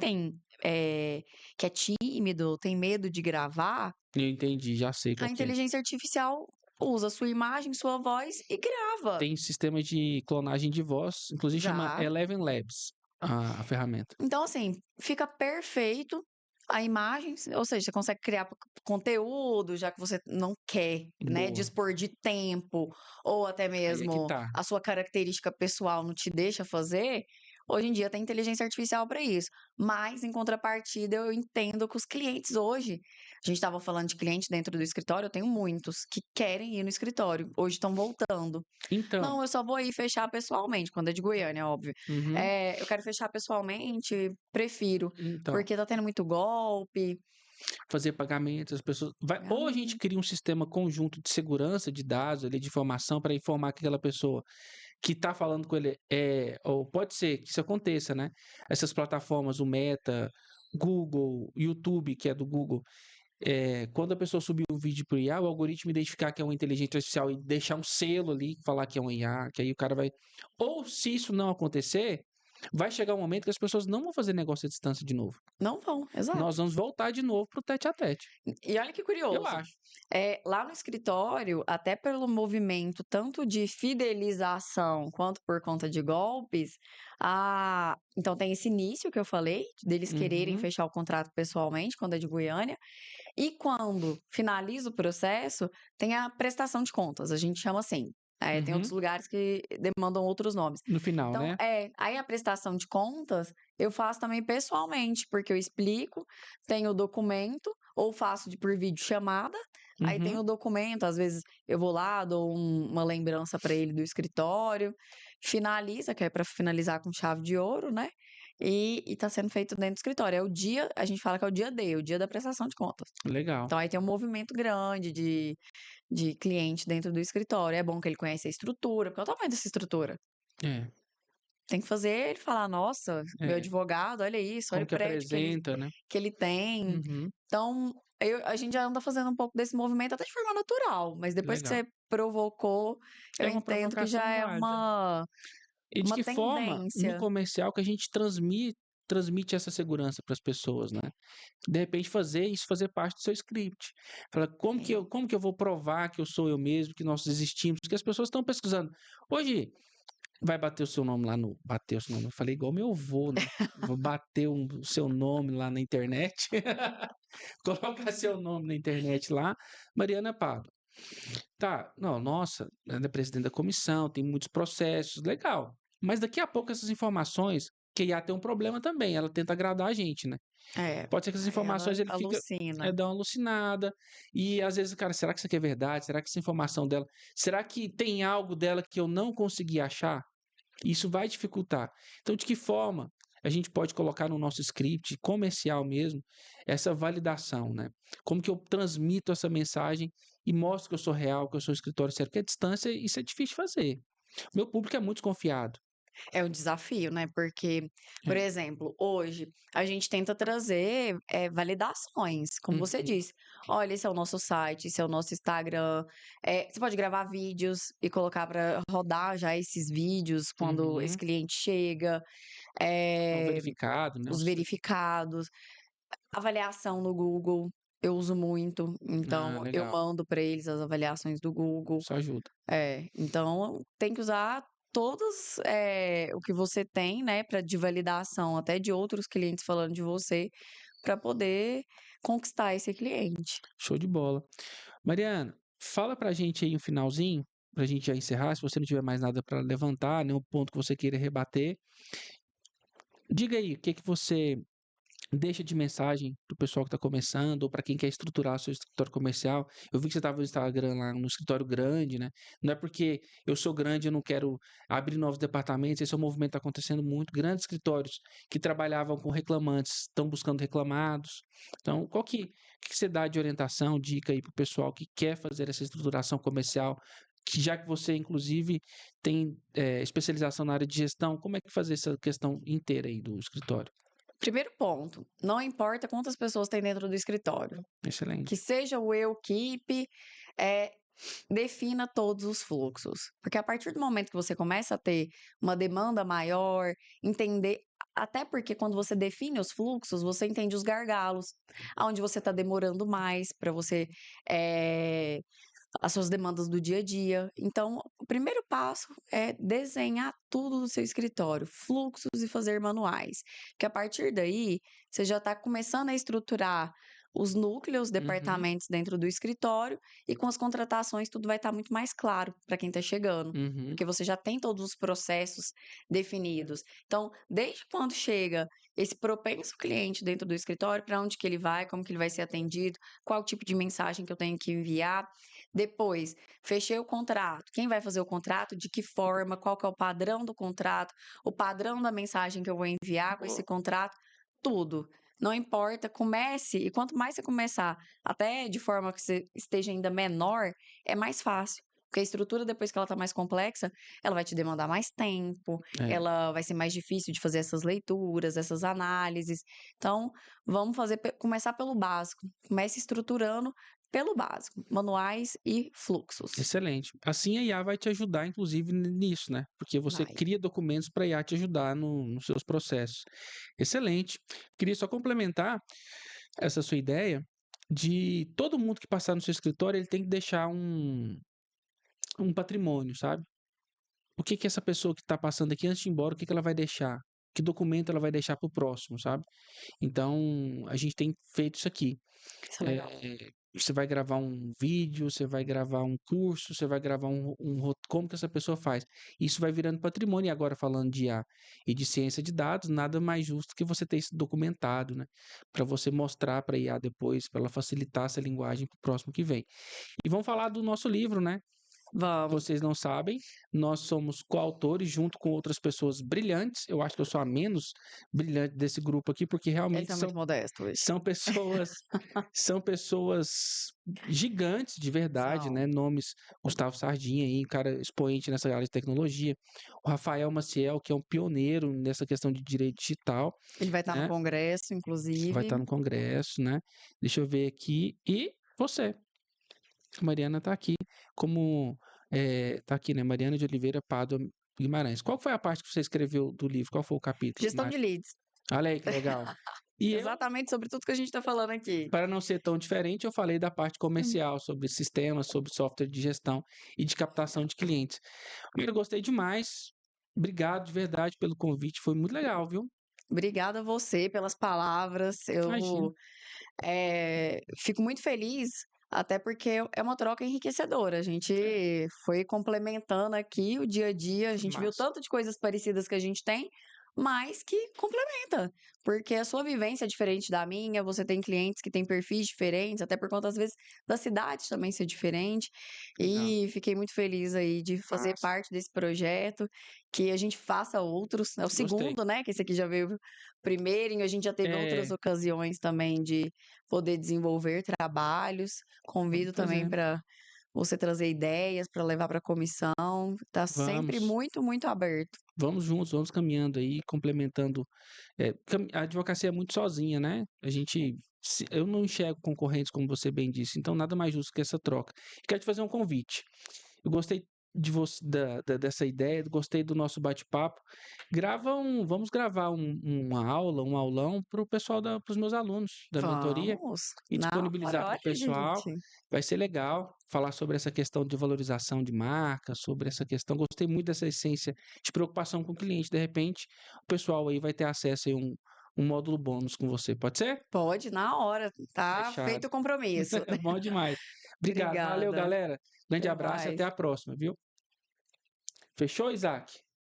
que é tímido, tem medo de gravar, Eu entendi, já sei a qual que é. inteligência artificial usa sua imagem, sua voz e grava. Tem sistema de clonagem de voz, inclusive chama Já. Eleven Labs, a ferramenta. Então, assim, fica perfeito a imagem, ou seja, você consegue criar conteúdo, já que você não quer, né, Boa. dispor de tempo, ou até Aí é que mesmo tá. a sua característica pessoal não te deixa fazer. Hoje em dia tem inteligência artificial para isso. Mas, em contrapartida, eu entendo que os clientes hoje, a gente estava falando de clientes dentro do escritório, eu tenho muitos que querem ir no escritório, hoje estão voltando. Então, Não, eu só vou ir fechar pessoalmente, quando é de Goiânia, óbvio. uhum, Eu quero fechar pessoalmente, prefiro, então, porque tá tendo muito golpe. fazer pagamentos, as pessoas. Ou a gente cria um sistema conjunto de segurança de dados, ali, de informação, para informar que aquela pessoa que está falando com ele ou pode ser que isso aconteça, né? Essas plataformas, o Meta, Google, YouTube, que é do Google, quando a pessoa subir um vídeo pro IA, o algoritmo identificar que é uma inteligência artificial e deixar um selo ali, falar que é um IA, que aí o cara vai. Ou se isso não acontecer, vai chegar um momento que as pessoas não vão fazer negócio à distância de novo. Não vão, Nós exato. vamos voltar de novo pro tete a tete. E olha que Eu curioso. acho. Lá no escritório, até pelo movimento tanto de fidelização quanto por conta de golpes, então tem esse início que eu falei, deles quererem Uhum, fechar o contrato pessoalmente, quando é de Goiânia, e quando finaliza o processo, tem a prestação de contas, a gente chama assim. Tem outros uhum. lugares que demandam outros nomes. No final, Então, né? aí a prestação de contas eu faço também pessoalmente, porque eu explico, tenho o documento, ou faço por vídeo chamada, aí tem Uhum. o documento, às vezes eu vou lá, dou uma lembrança para ele do escritório, finaliza, que é para finalizar com chave de ouro, né? E tá sendo feito dentro do escritório. É o dia, a gente fala que é o dia D, o dia da prestação de contas. Legal. Então aí tem um movimento grande de cliente dentro do escritório. É bom que ele conhece a estrutura, porque é o tamanho dessa estrutura. É, Tem que fazer ele falar, nossa, meu é. advogado, olha isso, olha Como o que prédio apresenta, né? que ele tem. Uhum. Então, a gente já anda fazendo um pouco desse movimento até de forma natural, mas depois que Legal. você provocou, eu É uma entendo que já provocação é válida. E de uma que forma, no tendência. comercial, que a gente transmite essa segurança para as pessoas, né? De repente fazer isso fazer parte do seu script. Fala, É. como que eu vou provar que eu sou eu mesmo, que nós existimos? Porque as pessoas estão pesquisando. Hoje, vai bater o seu nome lá no. Bater o seu nome. Eu falei igual meu avô, né? Vou bater o seu nome lá na internet. Colocar seu nome na internet lá. Mariana Pado. Tá, não, nossa, ela é presidente da comissão, tem muitos processos, legal. Mas daqui a pouco essas informações, que a IA tem um problema também, ela tenta agradar a gente, né? É, Pode ser que essas aí ela informações ele fica alucina. dá uma alucinada e às vezes, cara, será que isso aqui é verdade? Será que essa informação dela, será que tem algo dela que eu não consegui achar? Isso vai dificultar. Então, de que forma a gente pode colocar no nosso script comercial mesmo essa validação, né? Como que eu transmito essa mensagem e mostro que eu sou real, que eu sou escritório sério, porque a distância isso é difícil de fazer. Meu público é muito desconfiado. É um desafio, né? Porque, por É. exemplo, hoje a gente tenta trazer validações, como você Uhum, disse. Olha, esse é o nosso site, esse é o nosso Instagram. Você pode gravar vídeos e colocar para rodar já esses vídeos quando esse uhum. cliente chega, Então, eh, verificado, né? os verificados, avaliação no Google. Eu uso muito, Ah, então eu legal. mando para eles as avaliações do Google. Isso ajuda. Então tem que usar todos, o que você tem, né, de validação, até de outros clientes falando de você, para poder conquistar esse cliente. Show de bola. Mariana, fala pra gente aí um finalzinho, pra gente já encerrar, se você não tiver mais nada para levantar, nenhum ponto que você queira rebater. Diga aí, o que que você deixa de mensagem pro pessoal que está começando ou para quem quer estruturar seu escritório comercial. Eu vi que você estava no Instagram lá, no escritório grande, né? Não é porque eu sou grande, eu não quero abrir novos departamentos. Esse é um movimento que está acontecendo muito. Grandes escritórios que trabalhavam com reclamantes estão buscando reclamados. Então, que você dá de orientação, dica aí para o pessoal que quer fazer essa estruturação comercial? Que já que você, inclusive, tem especialização na área de gestão, como é que fazer essa questão inteira aí do escritório? Primeiro ponto, não importa quantas pessoas tem dentro do escritório, que Excelente. seja o eu keep, defina todos os fluxos. Porque a partir do momento que você começa a ter uma demanda maior, entender. Até porque quando você define os fluxos, você entende os gargalos, aonde você está demorando mais para você eh, as suas demandas do dia a dia. Então, o primeiro passo é desenhar tudo do seu escritório, fluxos e fazer manuais. Que a partir daí, você já está começando a estruturar os núcleos, Uhum, departamentos dentro do escritório e com as contratações tudo vai estar muito mais claro para quem está chegando. uhum. Porque você já tem todos os processos definidos. Então, desde quando chega esse propenso cliente dentro do escritório, para onde que ele vai, como que ele vai ser atendido, qual tipo de mensagem que eu tenho que enviar, depois, fechei o contrato. Quem vai fazer o contrato? De que forma? Qual que é o padrão do contrato? O padrão da mensagem que eu vou enviar com esse Boa. contrato? Tudo. Não importa, comece. E quanto mais você começar, até de forma que você esteja ainda menor, é mais fácil. Porque a estrutura, depois que ela está mais complexa, ela vai te demandar mais tempo, É, ela vai ser mais difícil de fazer essas leituras, essas análises. Então, vamos começar pelo básico. Comece estruturando pelo básico, manuais e fluxos. excelente. Assim a IA vai te ajudar, inclusive, nisso, né? Porque você Vai. cria documentos para a IA te ajudar nos seus processos. Excelente. Queria só complementar essa sua ideia de todo mundo que passar no seu escritório, ele tem que deixar um patrimônio, sabe? O que que essa pessoa que está passando aqui antes de ir embora, o que que ela vai deixar? Que documento ela vai deixar para o próximo, sabe? Então, a gente tem feito isso aqui. Isso é legal. Você vai gravar um vídeo, você vai gravar um curso, você vai gravar como que essa pessoa faz. Isso vai virando patrimônio. E agora, falando de IA e de ciência de dados, nada mais justo que você ter isso documentado, né? Para você mostrar para a IA depois, para ela facilitar essa linguagem para o próximo que vem. E vamos falar do nosso livro, né? Vamos. Vocês não sabem, nós somos coautores junto com outras pessoas brilhantes. Eu acho que eu sou a menos brilhante desse grupo aqui, porque Esse realmente é muito modesto hoje. são pessoas são pessoas gigantes de verdade, né? São. Nomes Gustavo Sardinha aí, um cara expoente nessa área de tecnologia. O Rafael Maciel, que é um pioneiro nessa questão de direito digital, Ele vai estar no né? congresso, Vai inclusive. estar no congresso, né? Deixa eu ver aqui. E você, a Mariana está aqui como tá aqui, né? Mariana de Oliveira Pádua Guimarães. Qual foi a parte que você escreveu do livro? Qual foi o capítulo? Gestão de leads. Olha aí que legal. E eu, Exatamente sobre tudo que a gente está falando aqui. para não ser tão diferente, eu falei da parte comercial, sobre sistemas, sobre software de gestão e de captação de clientes. Eu gostei demais. Obrigado de verdade pelo convite, foi muito legal, viu? Obrigada a você pelas palavras. Imagina, Eu fico muito feliz, até porque é uma troca enriquecedora. A gente foi complementando aqui o dia a dia, a foi gente viu massa. tanto de coisas parecidas que a gente tem, mas que complementa, porque a sua vivência é diferente da minha, você tem clientes que têm perfis diferentes, até por conta, às vezes, da cidade também ser diferente. Legal. E fiquei muito feliz aí de fazer Massa. parte desse projeto, que a gente faça outros. É o Gostei. segundo, né? Que esse aqui já veio primeiro, e a gente já teve outras É, ocasiões também de poder desenvolver trabalhos. vamos Convido também fazendo. para você trazer ideias para levar para a comissão. Tá sempre Vamos, muito, muito aberto. vamos juntos, vamos caminhando aí, complementando. A advocacia é muito sozinha, né? Eu não enxergo concorrentes, como você bem disse, então nada mais justo que essa troca. Quero te fazer um convite. Eu gostei de você, dessa ideia, gostei do nosso bate-papo. Vamos gravar uma aula, um aulão para o pessoal, para os meus alunos da mentoria Vamos. e Não, disponibilizar para o lógico, pessoal. gente. Vai ser legal falar sobre essa questão de valorização de marca, sobre essa questão. Gostei muito dessa essência de preocupação com o cliente. De repente, o pessoal aí vai ter acesso a um módulo bônus com você. Pode ser? Pode, na hora. Tá Fechado. feito o compromisso. Bom demais. Obrigado. Valeu, Obrigada. galera. Grande Até abraço e até mais. a próxima, viu? Fechou, Isaac?